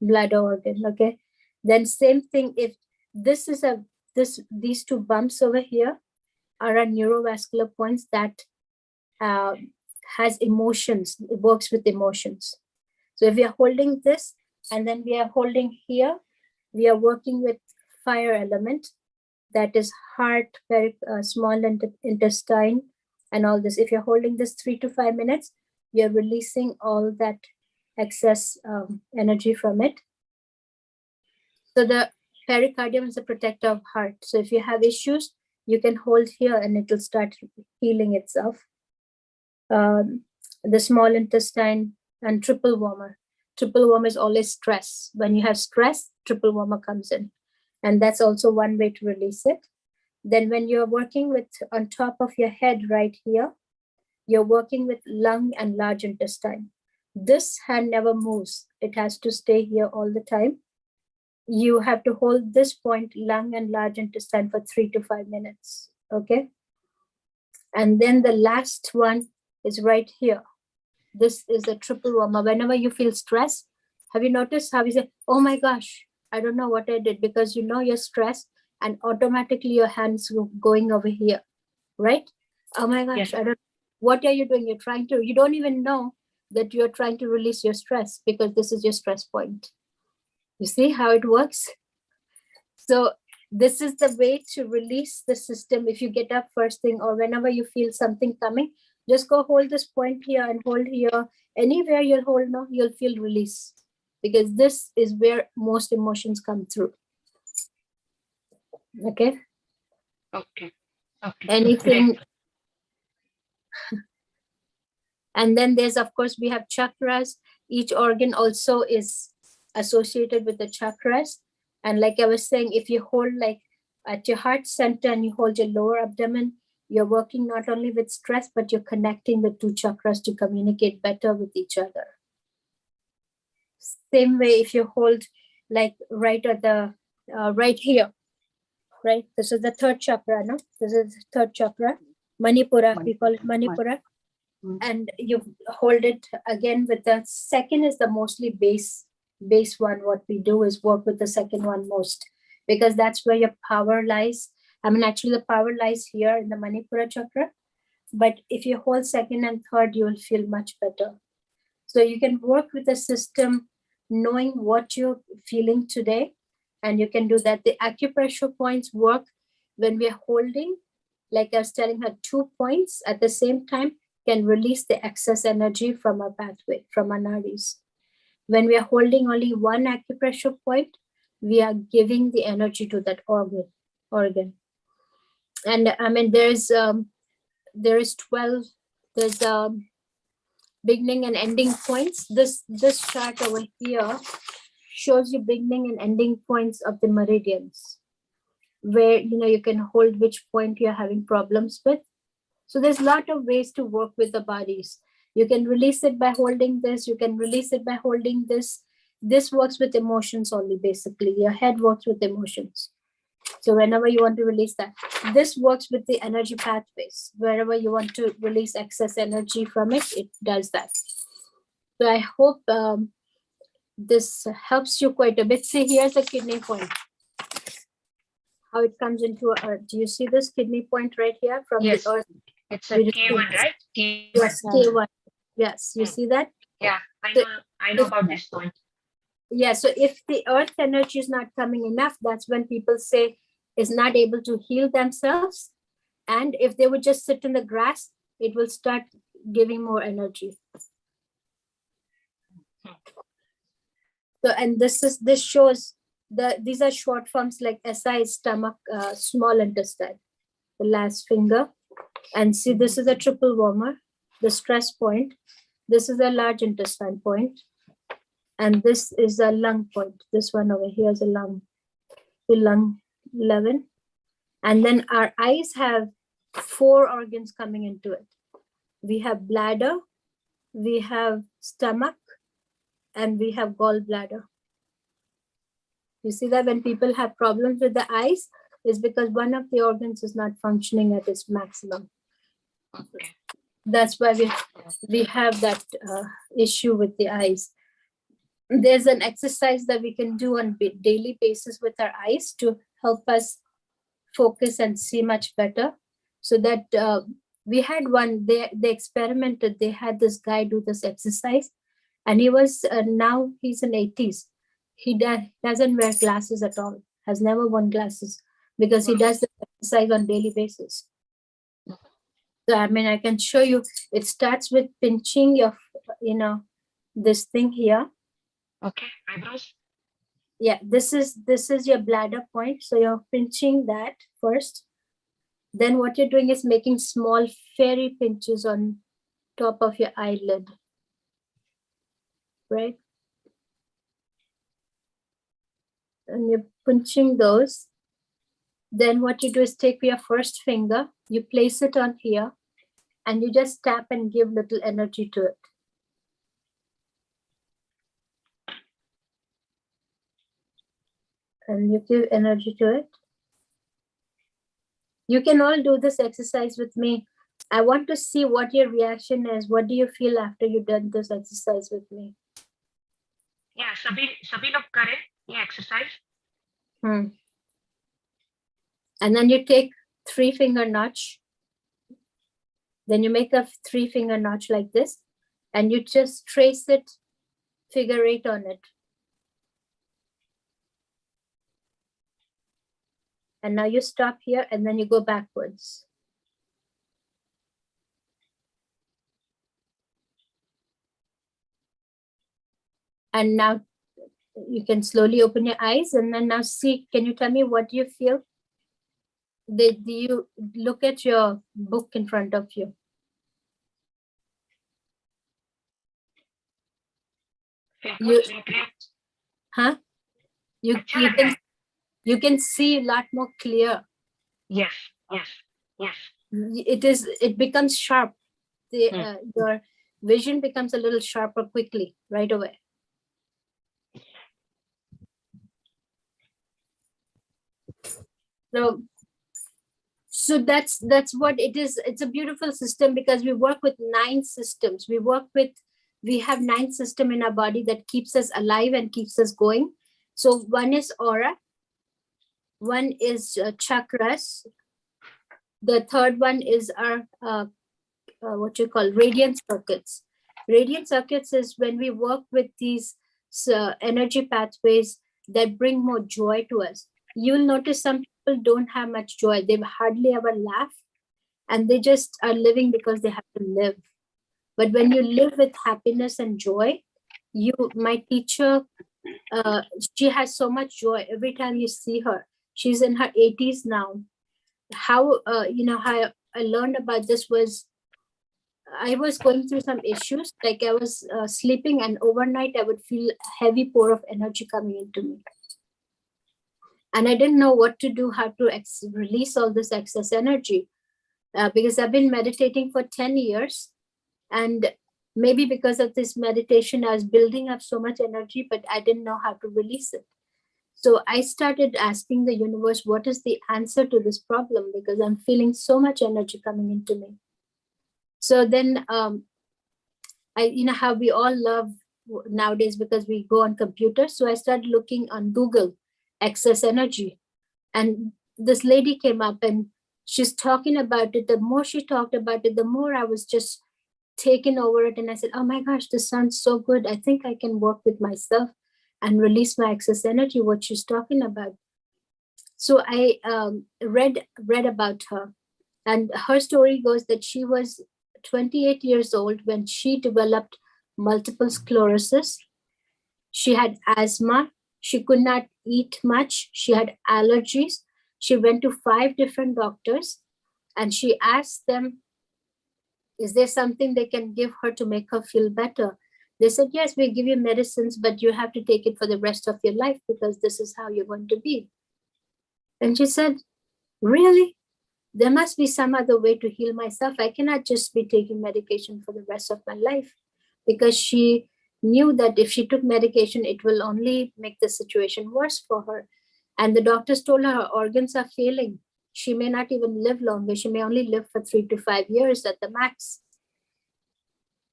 bladder organ. Okay. Then same thing. If this is these two bumps over here are our neurovascular points that has emotions. It works with emotions. So if we are holding this and then we are holding here, we are working with fire element, that is heart, small intestine, and all this. If you're holding this 3 to 5 minutes, you're releasing all that excess energy from it. So the pericardium is a protector of heart. So if you have issues, you can hold here and it will start healing itself. The small intestine and triple warmer. Triple warmer is always stress. When you have stress, triple warmer comes in. And that's also one way to release it. Then when you're working with on top of your head right here, you're working with lung and large intestine. This hand never moves. It has to stay here all the time. You have to hold this point, lung and large intestine, for 3 to 5 minutes. Okay. And then the last one is right here. This is a triple warmer. Whenever you feel stress, have you noticed how you say, oh my gosh, I don't know what I did, because you're stressed and automatically your hands going over here, right? Oh my gosh, Yes. What are you doing? You don't even know that you're trying to release your stress because this is your stress point. You see how it works? So this is the way to release the system. If you get up first thing or whenever you feel something coming, just go hold this point here and hold here. Anywhere you'll hold now, you'll feel release, because this is where most emotions come through. Okay. Okay. Anything. Great. And then there's, of course, we have chakras. Each organ also is associated with the chakras. And like I was saying, if you hold like at your heart center and you hold your lower abdomen, you're working not only with stress, but you're connecting the two chakras to communicate better with each other. Same way, if you hold like right at the, right here, right? This is the third chakra, no? This is the third chakra, Manipura, we call it Manipura. And you hold it again with the second is the mostly base one. What we do is work with the second one most, because that's where your power lies. I mean, actually the power lies here in the Manipura chakra, but if you hold second and third, you will feel much better. So you can work with the system knowing what you're feeling today, and you can do that. The acupressure points work when we're holding, like I was telling her, 2 points at the same time can release the excess energy from our pathway, from our nadis. When we are holding only one acupressure point, we are giving the energy to that organ. And I mean, there is 12, there's beginning and ending points. This chart over here shows you beginning and ending points of the meridians, where you can hold which point you're having problems with. So there's a lot of ways to work with the bodies. You can release it by holding this. You can release it by holding this. This works with emotions only, basically. Your head works with emotions. So whenever you want to release that, this works with the energy pathways. Wherever you want to release excess energy from it, it does that. So I hope this helps you quite a bit. See, here's the kidney point. How it comes into earth. Do you see this kidney point right here from Yes. the earth? It's a K1, right? K1. Yes, K1. Yes, you see that? Yeah, I know about this point. Yeah, so if the earth energy is not coming enough, that's when people say is not able to heal themselves. And if they would just sit in the grass, it will start giving more energy. So, and this shows these are short forms like SI, stomach, small intestine, the last finger. And see, this is a triple warmer, the stress point. This is a large intestine point. And this is a lung point. This one over here is a lung, the lung 11. And then our eyes have 4 organs coming into it. We have bladder, we have stomach, and we have gallbladder. You see that when people have problems with the eyes, is because one of the organs is not functioning at its maximum. Okay. That's why we have that issue with the eyes. There's an exercise that we can do on a daily basis with our eyes to help us focus and see much better. So that we had one, they experimented, they had this guy do this exercise, and he was, now he's in 80s. He doesn't wear glasses at all, has never worn glasses, because he does the exercise on daily basis. So, I mean, I can show you, it starts with pinching your, this thing here. Okay, eyebrows. Yeah, this is your bladder point. So you're pinching that first. Then what you're doing is making small fairy pinches on top of your eyelid, right? And you're pinching those. Then what you do is take your first finger, you place it on here, and you just tap and give little energy to it. And you give energy to it. You can all do this exercise with me. I want to see what your reaction is. What do you feel after you've done this exercise with me? Yeah, सभी लोग करें ये exercise. And then you take 3-finger notch. Then you make a 3-finger notch like this, and you just trace it, figure 8 on it. And now you stop here, and then you go backwards. And now you can slowly open your eyes, and then now see, can you tell me what you feel? Do you look at your book in front of you? Huh? You can see a lot more clear. Yes. It becomes sharp. Your vision becomes a little sharper quickly, right away. So that's what it is. It's a beautiful system because we work with 9 systems. We have 9 systems in our body that keeps us alive and keeps us going. So one is aura, one is chakras. The third one is our what you call radiant circuits. Radiant circuits is when we work with these energy pathways that bring more joy to us. You'll notice some people don't have much joy. They hardly ever laugh, and they just are living because they have to live. But when you live with happiness and joy, my teacher, she has so much joy every time you see her. She's in her 80s now. How I learned about this was I was going through some issues. Like I was sleeping, and overnight I would feel a heavy pour of energy coming into me. And I didn't know what to do, how to release all this excess energy, because I've been meditating for 10 years. And maybe because of this meditation, I was building up so much energy, but I didn't know how to release it. So I started asking the universe, what is the answer to this problem? Because I'm feeling so much energy coming into me. So then, you know how we all love nowadays because we go on computers. So I started looking on Google, excess energy. And this lady came up and she's talking about it. The more she talked about it, the more I was just taken over it. And I said, oh my gosh, this sounds so good. I think I can work with myself and release my excess energy, what she's talking about. So I read about her. And her story goes that she was 28 years old when she developed multiple sclerosis. She had asthma. She could not eat much. She had allergies. She went to 5 different doctors and she asked them, is there something they can give her to make her feel better? They said, yes, we give you medicines, but you have to take it for the rest of your life because this is how you're going to be. And she said, really? There must be some other way to heal myself. I cannot just be taking medication for the rest of my life, because she knew that if she took medication, it will only make the situation worse for her. And the doctors told her organs are failing. She may not even live longer. She may only live for 3 to 5 years at the max.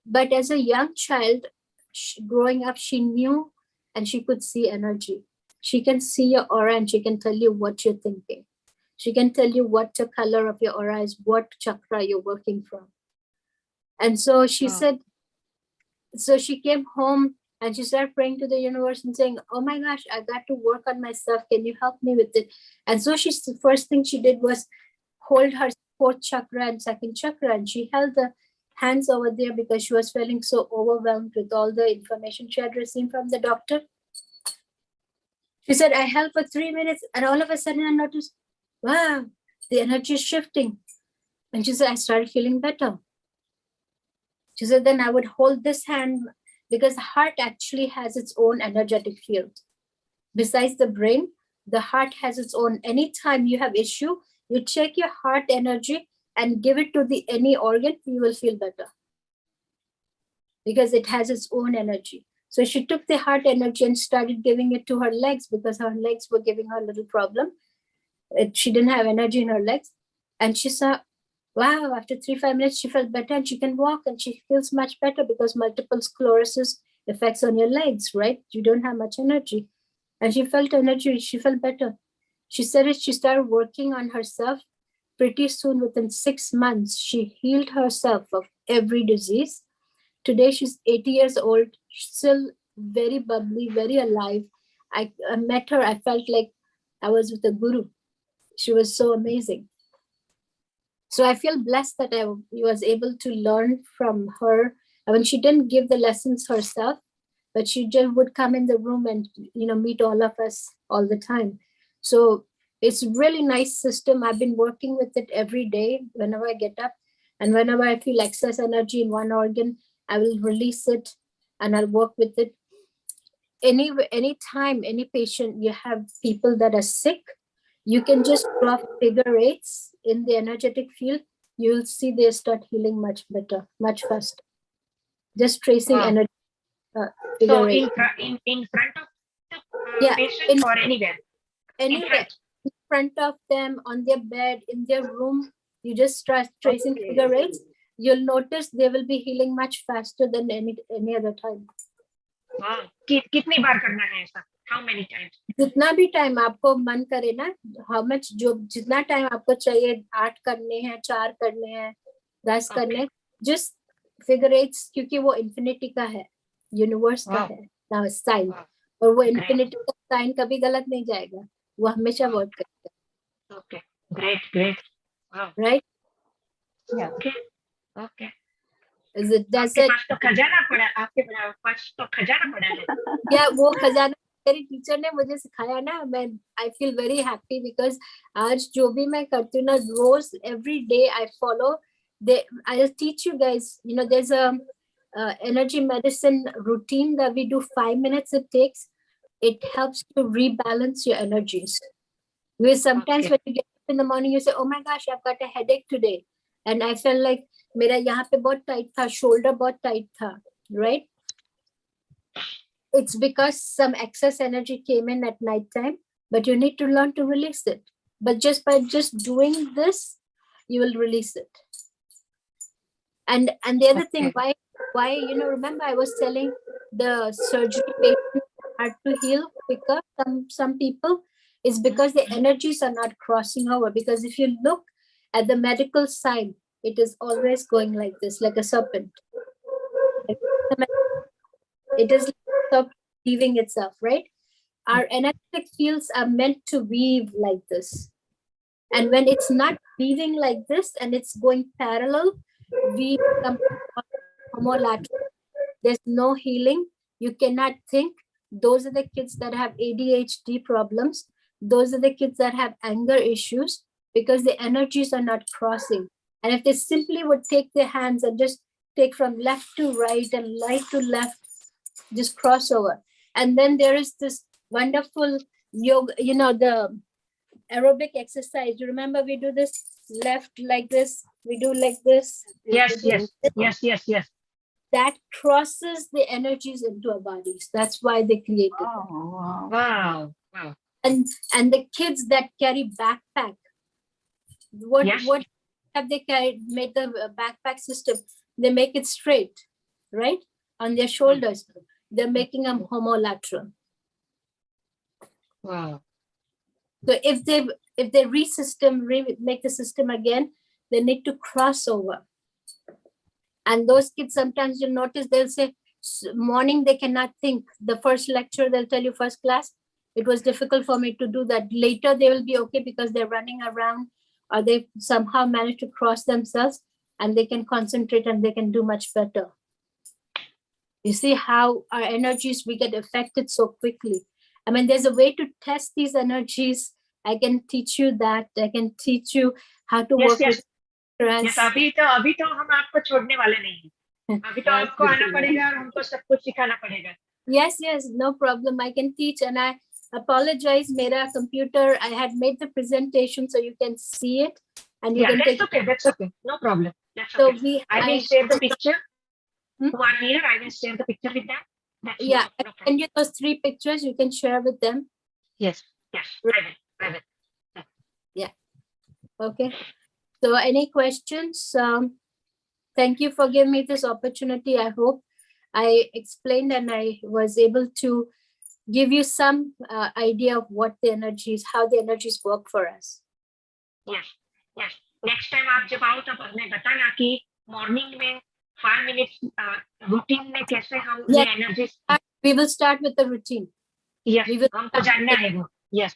But as a young child, growing up, she knew and she could see energy. She can see your aura and she can tell you what you're thinking. She can tell you what the color of your aura is, what chakra you're working from. And so she said, so she came home and she started praying to the universe and saying, oh my gosh, I got to work on myself. Can you help me with it? And so the first thing she did was hold her 4th chakra and 2nd chakra. And she held the hands over there because she was feeling so overwhelmed with all the information she had received from the doctor. She said, I held for 3 minutes and all of a sudden I noticed, wow, the energy is shifting. And she said, I started feeling better. She said, then I would hold this hand because the heart actually has its own energetic field. Besides the brain, the heart has its own. Anytime you have issue, you check your heart energy and give it to any organ, you will feel better. Because it has its own energy. So she took the heart energy and started giving it to her legs because her legs were giving her a little problem. She didn't have energy in her legs. And she saw, wow, after 3-5 minutes, she felt better and she can walk and she feels much better because multiple sclerosis affects on your legs, right? You don't have much energy. And she felt energy, she felt better. She said she started working on herself. Pretty soon, within 6 months, she healed herself of every disease. Today, she's 80 years old, still very bubbly, very alive. I met her, I felt like I was with a guru. She was so amazing. So I feel blessed that I was able to learn from her. I mean, she didn't give the lessons herself, but she just would come in the room and, meet all of us all the time. So it's a really nice system. I've been working with it every day whenever I get up. And whenever I feel excess energy in one organ, I will release it and I'll work with it. Anytime, any patient, you have people that are sick, you can just draw figure 8s in the energetic field. You'll see they start healing much better, much faster. Just tracing energy. So in front of the patient or anywhere? Anywhere. In front of them, on their bed, in their room, you just start tracing figure 8s. You'll notice they will be healing much faster than any other time. Wow. कितनी बार करना है ऐसा? How many times? जितना भी time आपको मन करे ना, how much जितना टाइम आपको चाहिए, 8 करने हैं, 4 करने हैं, 10 करने हैं, just figure 8s, क्योंकि वो infinity का है, universe का है, now sign, और वो infinity का sign कभी गलत नहीं जाएगा, वो हमेशा work करता है. Okay, great. Wow. Right? Yeah. Okay. Is it? Does it? आपके पास तो खजाना पड़ा है. Yeah, वो खजाना मेरी टीचर ने मुझे सिखाया ना. मैं I feel very happy because आज जो भी मैं करती हूँ ना, रोज every day I follow I'll teach you guys, you know, there's a energy medicine routine that we do, 5 minutes it takes. It helps to rebalance your energies. Because sometimes when you get up in the morning, you say, oh my gosh, I've got a headache today. And I felt like mera yahan pe bahut tight tha, shoulder bahut tight tha, right? It's because some excess energy came in at night time, but you need to learn to release it. But just by just doing this, you will release it. And the other thing, why, you know, remember I was telling the surgery patients hard to heal quicker, some people, is because the energies are not crossing over. Because if you look at the medical side, it is always going like this, like a serpent. It is like weaving itself, right? Our energetic fields are meant to weave like this. And when it's not weaving like this and it's going parallel, we become homolateral. There's no healing. You cannot think. Those are the kids that have ADHD problems. Those are the kids that have anger issues because the energies are not crossing. And if they simply would take their hands and just take from left to right and right to left, just cross over. And then there is this wonderful yoga, you know, the aerobic exercise. You remember we do this left like this, we do like this. Yes. That crosses the energies into our bodies. That's why they created it. Oh, Wow. And the kids that carry backpack, what have they carried, made the backpack system? They make it straight, right? On their shoulders. They're making them homolateral. Wow. So if they make the system again, they need to cross over. And those kids, sometimes you'll notice they'll say morning they cannot think. The first lecture, they'll tell you first class, it was difficult for me to do that. Later they will be okay because they're running around or they somehow manage to cross themselves and they can concentrate and they can do much better. You see how our energies, we get affected so quickly. I mean, there's a way to test these energies. I can teach you that. I can teach you how to work with stress. Yes, अभी तो हम आपको छोड़ने वाले नहीं हैं. अभी तो आपको आना पड़ेगा और हमको सब कुछ सिखाना पड़ेगा. Yes, no problem. I can teach, and I apologize. Mera computer, I had made the presentation so you can see it, and you can take. That's okay. No problem. That's So okay. I will share the picture. Who are here? I will share the picture with them. That's yeah, no I problem. send you those 3 pictures. You can share with them. Yes. I will. Yeah. Okay. So, any questions? Thank you for giving me this opportunity. I hope I explained and I was able to give you some idea of what the energies, how the energies work for us. Yes. Next time आप जब आओ तब हमें बताना कि morning में 5 minutes routine में कैसे हम ये energies. We will start with the routine. Yes. We will हमको जानना है वो. Yes.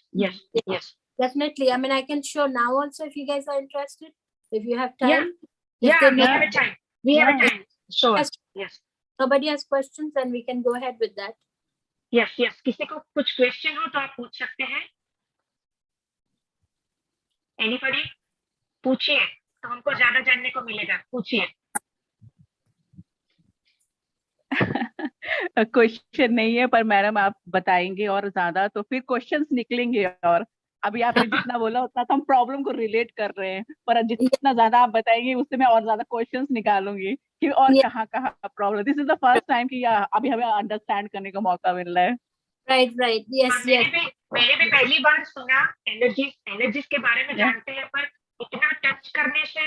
Definitely. I mean, I can show now also if you guys are interested. If you have time. Yeah, we have a time. We have a time. Show us. Yes. Nobody has questions, then we can go ahead with that. Yes. किसी को कुछ question हो तो आप पूछ सकते हैं. Anybody? पूछिए तो हमको ज्यादा जानने को मिलेगा. पूछिए. क्वेश्चन नहीं है पर मैडम आप बताएंगे और ज्यादा तो फिर क्वेश्चंस निकलेंगे. और अभी आपने जितना बोला उतना तो हम प्रॉब्लम को रिलेट कर रहे हैं, पर जितना ज्यादा आप बताएंगे उससे मैं और ज्यादा क्वेश्चंस निकालूंगी कि और कहाँ problem. This is the first time कि अभी हमें अंडरस्टैंड करने का मौका मिल रहा है. राइट. यस. मैंने भी पहली बार सुना एनर्जीज के बारे में. जानते हैं पर इतना टच करने से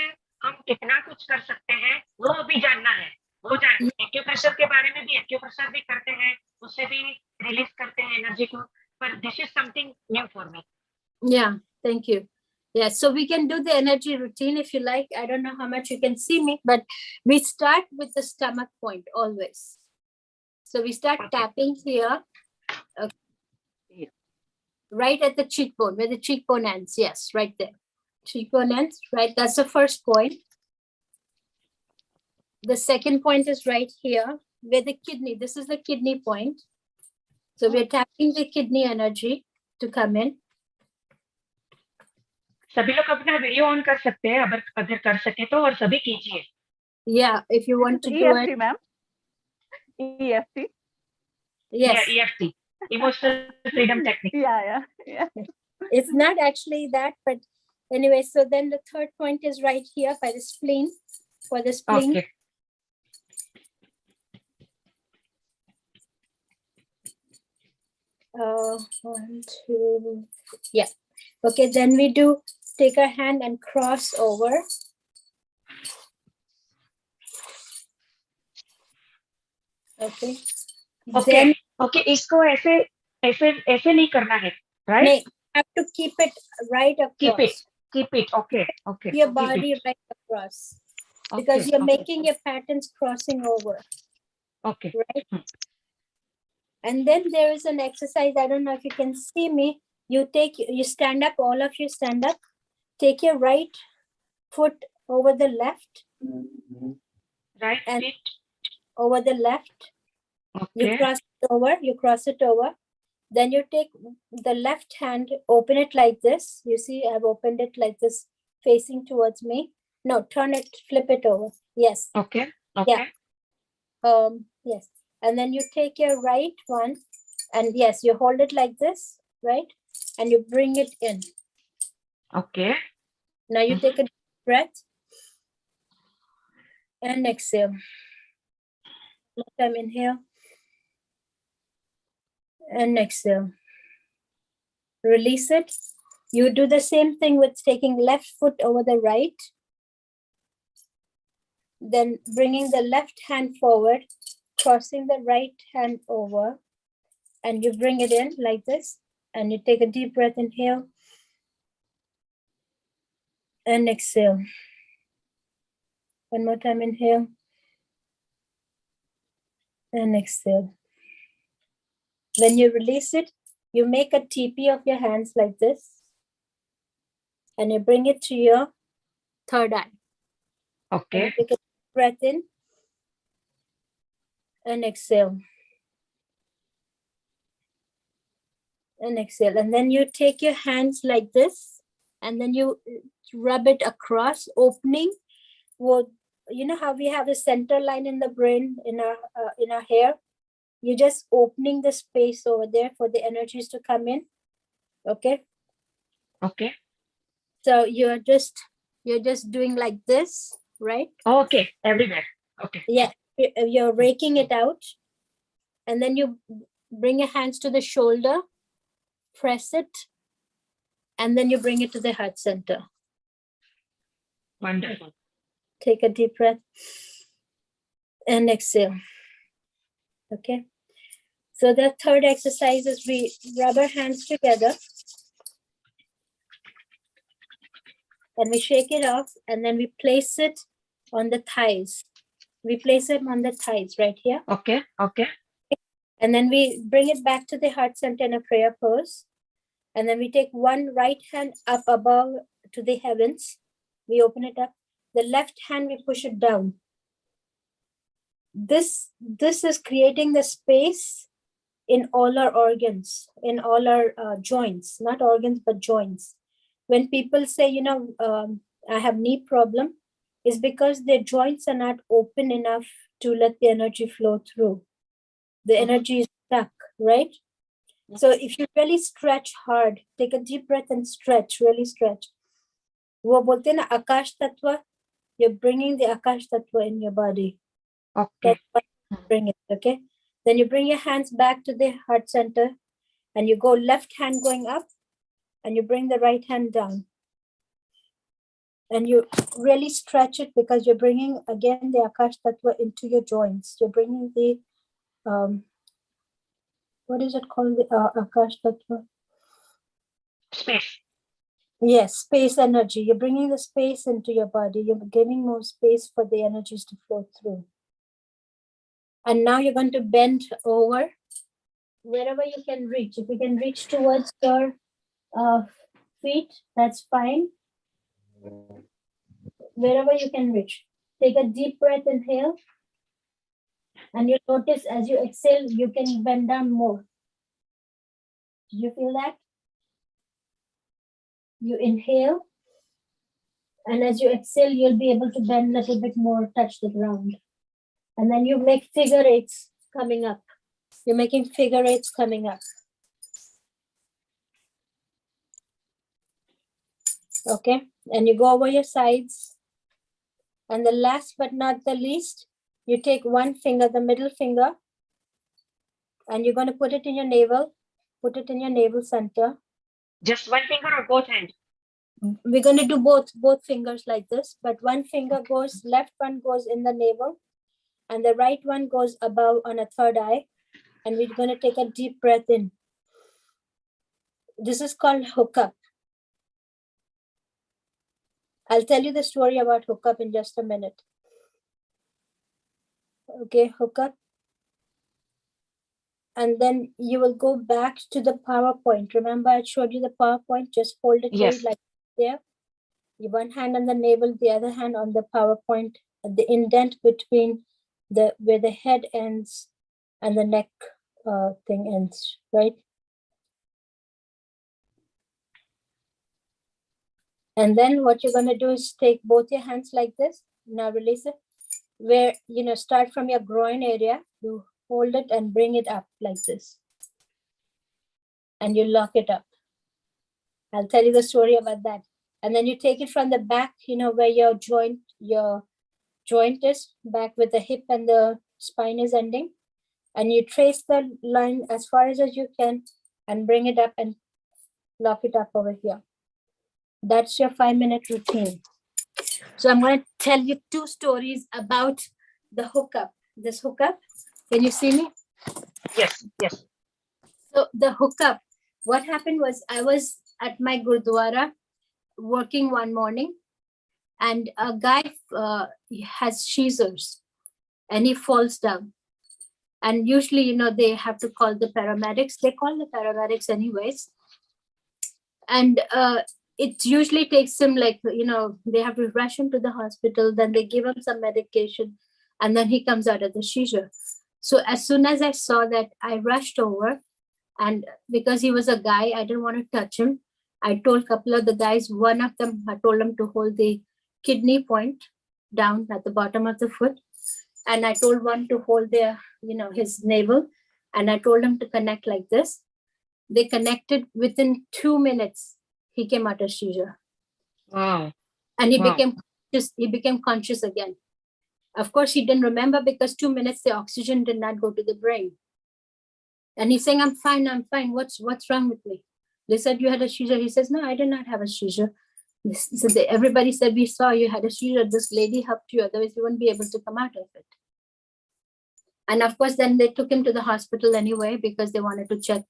हम कितना कुछ कर सकते हैं वो अभी जानना है. वो एक्यूप्रेशर के बारे में भी, एक्यूप्रेशर भी करते हैं, उससे भी रिलीज करते हैं एनर्जी को. पर this is something new for me. Yeah, thank you. Yeah, so we can do the energy routine if you like. I don't know how much you can see me, but we start with the stomach point always. So we start tapping here. Okay. Right at the cheekbone, where the cheekbone ends. Yes, right there. Cheekbone ends, right? That's the first point. The second point is right here, where the kidney, this is the kidney point. So we're tapping the kidney energy to come in. सभी लोग अपना video on कर सकते हैं अगर कर सके तो, और सभी कीजिए. Yeah, if you want to do it. EFT, ma'am. EFT. Yes. Yeah, EFT, emotional freedom technique. Yeah. It's not actually that, but anyway, so then the third point is right here by the spleen, for the spleen. Okay. One, two, yeah. Okay, then we do take our hand and cross over. Okay. Okay. Then Okay, इसको ऐसे नहीं करना है, right? you have to keep it right across. Keep it. Okay. Your Keep body it. right across. Because you're making your patterns crossing over. Okay. Right? And then there is an exercise. I don't know if you can see me. You stand up, all of you stand up. Take your right foot over the left. Right and feet. Over the left. Okay. You cross it over. Then you take the left hand, open it like this. You see, I've opened it like this, facing towards me. No, turn it, flip it over. Yes. Okay. Yeah. Yes. And then you take your right one, and yes, you hold it like this, right? And you bring it in. Okay. Now you take a deep breath and exhale. One time inhale and exhale. Release it. You do the same thing with taking left foot over the right. Then bringing the left hand forward, crossing the right hand over, and you bring it in like this, and you take a deep breath, inhale and exhale. One more time, inhale and exhale. When you release it, you make a TP of your hands like this, and you bring it to your third eye. Okay. And you take a deep breath in and exhale. And exhale. And then you take your hands like this, and then you rub it across, opening. Well, you know how we have a center line in the brain, in our hair? You're just opening the space over there for the energies to come in. Okay. Okay. So you're just doing like this, right? Okay. Everywhere. Okay. Yeah. You're raking it out, and then you bring your hands to the shoulder, press it, and then you bring it to the heart center. Wonderful. Take a deep breath and exhale. Okay. So the third exercise is we rub our hands together and we shake it off, and then we place it on the thighs. We place it on the thighs right here. Okay. Okay. And then we bring it back to the heart center in a prayer pose. And then we take one right hand up above to the heavens. We open it up. The left hand, we push it down. This is creating the space in all our organs, in all our joints, not organs, but joints. When people say, I have knee problem, is because their joints are not open enough to let the energy flow through. The energy is stuck, right? So if you really stretch hard, take a deep breath and stretch, really stretch. वो बोलते हैं ना आकाश तत्व, you're bringing the Akash Tattva in your body. Okay. That's what you bring it, okay? Then you bring your hands back to the heart center, and you go left hand going up, and you bring the right hand down. And you really stretch it because you're bringing, again, the Akash Tattva into your joints. You're bringing the, what is it called, the Akash Tattva? Space. Yes, space energy. You're bringing the space into your body. You're giving more space for the energies to flow through. And now you're going to bend over wherever you can reach. If you can reach towards your feet, that's fine. Wherever you can reach. Take a deep breath, inhale. And you notice as you exhale, you can bend down more. Did you feel that? You inhale And as you exhale, you'll be able to bend a little bit more, touch the ground. And then you make figure eights coming up. You're making figure eights coming up. Okay, and you go over your sides. And the last but not the least, you take one finger, the middle finger, and you're going to put it in your navel, put it in your navel center. Just one finger or both hands? We're going to do both fingers like this, but one finger goes, left one goes in the navel, and the right one goes above on a third eye. And we're going to take a deep breath in. This is called hookup. I'll tell you the story about hookup in just a minute. Okay, hookup. And then you will go back to the PowerPoint. Remember, I showed you the PowerPoint. Just hold it Yes. like there. You one hand on the navel, the other hand on the PowerPoint, the indent between where the head ends and the neck thing ends, right? And then what you're going to do is take both your hands like this. Now release it. Where, start from your groin area. You hold it and bring it up like this. And you lock it up. I'll tell you the story about that. And then you take it from the back, where your joint is, back with the hip and the spine is ending. And you trace the line as far as you can and bring it up and lock it up over here. That's your 5-minute routine. So I'm going to tell you 2 stories about the hookup. This hookup, can you see me? Yes, yes. So the hookup, what happened was I was at my Gurdwara working one morning, and a guy has seizures and he falls down. And usually, they have to call the paramedics. They call the paramedics anyways. And it usually takes him they have to rush him to the hospital. Then they give him some medication and then he comes out of the seizure. So as soon as I saw that, I rushed over, and because he was a guy, I didn't want to touch him. I told a couple of the guys, one of them, I told him to hold the kidney point down at the bottom of the foot. And I told one to hold their, his navel. And I told him to connect like this. They connected. Within 2 minutes, he came out of seizure. Wow. And he Wow. became conscious again. Of course, he didn't remember because 2 minutes, the oxygen did not go to the brain. And he's saying, I'm fine. What's wrong with me? They said, you had a seizure. He says, no, I did not have a seizure. So everybody said, we saw you had a seizure. This lady helped you. Otherwise, you wouldn't be able to come out of it. And of course, then they took him to the hospital anyway, because they wanted to check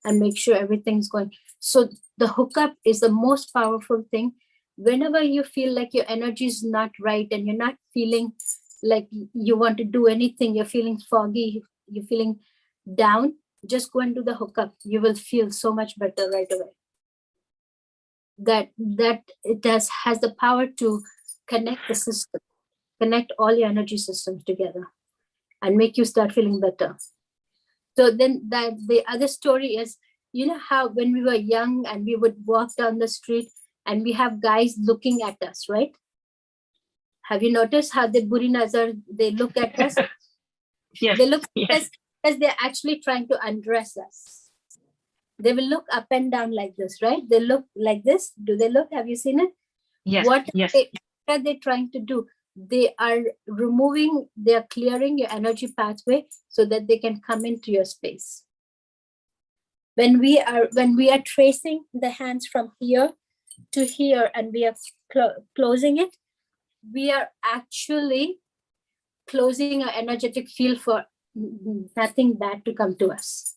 and make sure everything's going. So the hookup is the most powerful thing. Whenever you feel like your energy is not right and you're not feeling like you want to do anything, you're feeling foggy, you're feeling down, just go and do the hookup. You will feel so much better right away. That it has the power to connect the system, connect all your energy systems together and make you start feeling better. So then the other story is, how when we were young and we would walk down the street and we have guys looking at us, right? Have you noticed how the buri nazar, they look at us? Yes. They look at Yes. us because they're actually trying to undress us. They will look up and down like this, right? They look like this. Do they look? Have you seen it? Yes. What Yes. are they trying to do? They are clearing your energy pathway so that they can come into your space. When we are tracing the hands from here to here and we are closing it, we are actually closing our energetic field for nothing bad to come to us.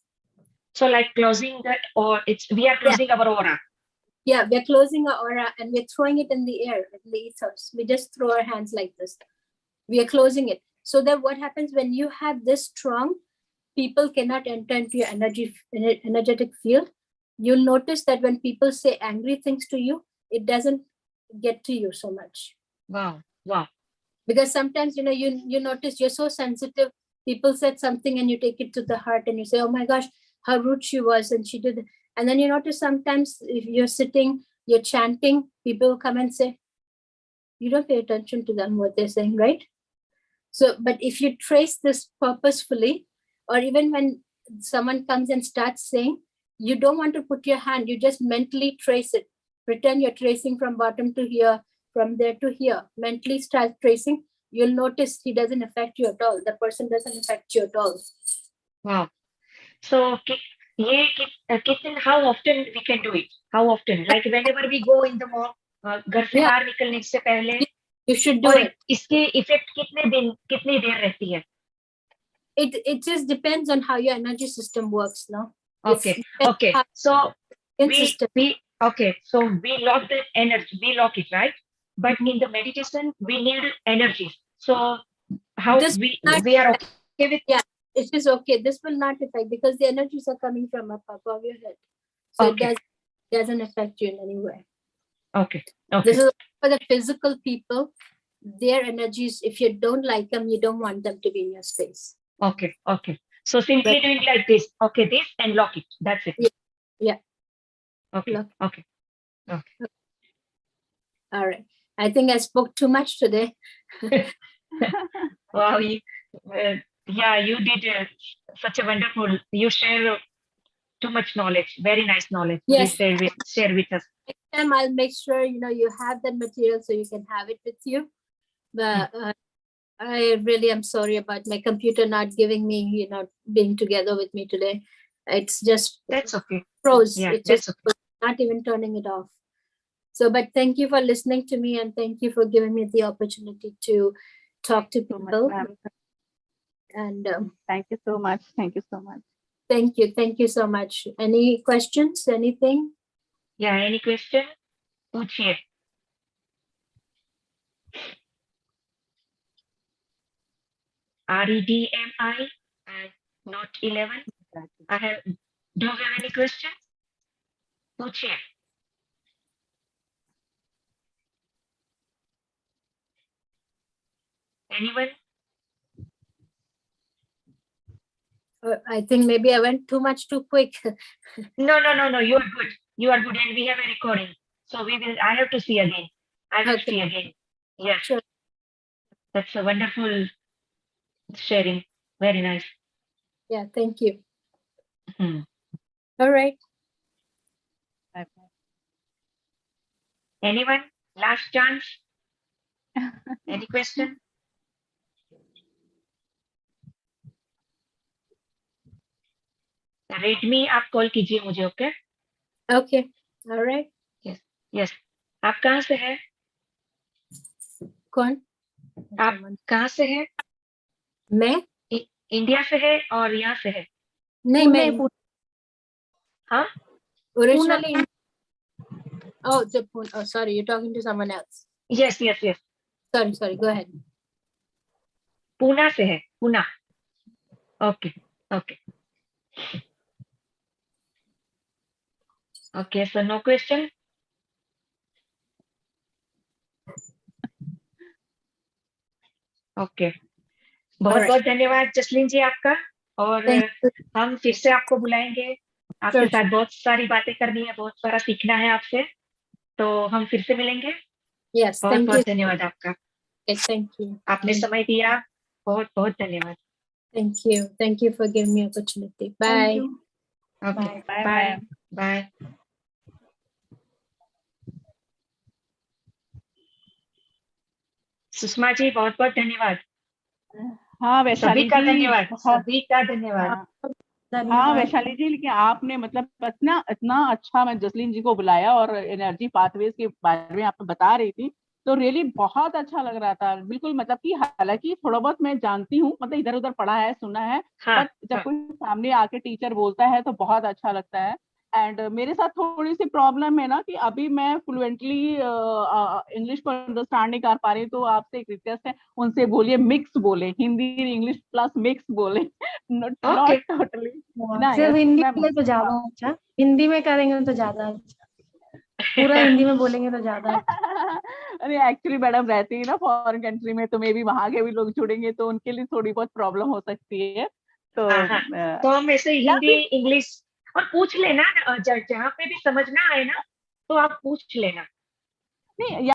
So like closing that, or we are closing our aura. Yeah, we're closing our aura and we're throwing it in the air, in the ethers. We just throw our hands like this. We are closing it. So that what happens when you have this strong, people cannot enter into your energetic field. You'll notice that when people say angry things to you, it doesn't get to you so much. Wow. Wow. Because sometimes, you notice you're so sensitive. People said something and you take it to the heart and you say, oh my gosh, how rude she was. And she did. And then you notice sometimes if you're sitting, you're chanting, people come and say, you don't pay attention to them, what they're saying, right? So, but if you trace this purposefully, or even when someone comes and starts saying, you don't want to put your hand, you just mentally trace it. Pretend you're tracing from bottom to here, from there to here. Mentally start tracing. You'll notice he doesn't affect you at all. The person doesn't affect you at all. Wow. So how often we can do it? How often? Like whenever we go in the morning, घर से Yeah. बाहर निकलने से पहले. You should do और it. इसकी effect कितनी देर रहती है? It just depends on how your energy system works, no? Okay. Okay. So System. we lock the energy, we lock it, right? But in the meditation, we need energy. So how This we not- are okay with? Yeah, it is okay. This will not affect because the energies are coming from above your head. So Okay. it doesn't affect you in any way. Okay. Okay. This is for the physical people. Their energies, if you don't like them, you don't want them to be in your space. Okay. Okay. So simply doing like this. Okay, this and lock it. That's it. Yeah. Okay. Lock. Okay. All right. I think I spoke too much today. Wow. You did such a wonderful. You share too much knowledge. Very nice knowledge. Yes. You share with us. Next time I'll make sure you have that material so you can have it with you. But I really am sorry about my computer not giving me, being together with me today. It's just That's okay. froze. Yeah, It's that's just okay. not even turning it off. So, but thank you for listening to me and thank you for giving me the opportunity to talk to So much, people. ma'am. And Thank you so much. Thank you so much. thank you so much. Any questions? Anything? Yeah. Any question? पूछिए. REDMI and not 11. Do you have any question? पूछिए. Anyone? I think maybe I went too quick. No. You are good. You are good, and we have a recording. So I have to see again. I will Okay. see again. Yes. Sure. That's a wonderful sharing. Very nice. Yeah, thank you. Hmm. All right. Bye-bye. Anyone? Last chance? Any question? Redmi आप call कीजिए मुझे, okay? Okay. All right. Yes. आप कहाँ से है? कौन? आप कहाँ से है? मैं? इंडिया से है और यहाँ से है? नहीं, मैं हाँ? originally. Oh, Japan. Oh, sorry, you're talking to someone else. Yes. Sorry. Go ahead. Poona से है. Poona. Okay. Okay, so no question? Okay. बहुत धन्यवाद जसलीन जी आपका. और हम फिर से आपको बुलाएंगे. आपके साथ बहुत सारी बातें करनी है, बहुत सारा सीखना है आपसे. तो हम फिर से मिलेंगे. Yes, बहुत धन्यवाद आपका. Thank you. आपने समय दिया. बहुत धन्यवाद. Thank you for giving me opportunity. Bye. Okay. Bye. Bye. Sushma ji बहुत धन्यवाद. हाँ वैशाली सभी का जी, धन्यवाद. बहुत सभी का धन्यवाद. हाँ वैशाली जी, लेकिन आपने मतलब इतना अच्छा मैं जसलीन जी को बुलाया और एनर्जी पाथवेज के बारे में आप बता रही थी, तो रियली बहुत अच्छा लग रहा था. बिल्कुल मतलब कि हालांकि थोड़ा बहुत मैं जानती हूँ, मतलब इधर उधर पढ़ा है, सुना है, बट जब कोई सामने आके टीचर बोलता है तो बहुत अच्छा लगता है. एंड मेरे साथ थोड़ी सी प्रॉब्लम है ना कि अभी मैं फ्लुएंटली इंग्लिश को अंडरस्टैंड नहीं कर पा रही, तो आपसे एक रिक्वेस्ट है, उनसे बोलिए मिक्स बोले, हिंदी इंग्लिश प्लस मिक्स बोले. Not totally. सिर्फ हिंदी में तो ज्यादा अच्छा, हिंदी में करेंगे तो ज्यादा अच्छा, पूरा हिंदी में बोलेंगे तो ज्यादा अच्छा. अरे एक्चुअली मैडम रहती है ना फॉरेन कंट्री में, तो मे भी वहां के भी लोग जुड़ेंगे तो उनके लिए थोड़ी बहुत प्रॉब्लम हो सकती है. तो हम ऐसे हिंदी इंग्लिश और पूछ लेना, जहाँ पे भी समझना आए ना तो आप पूछ लेना. नहीं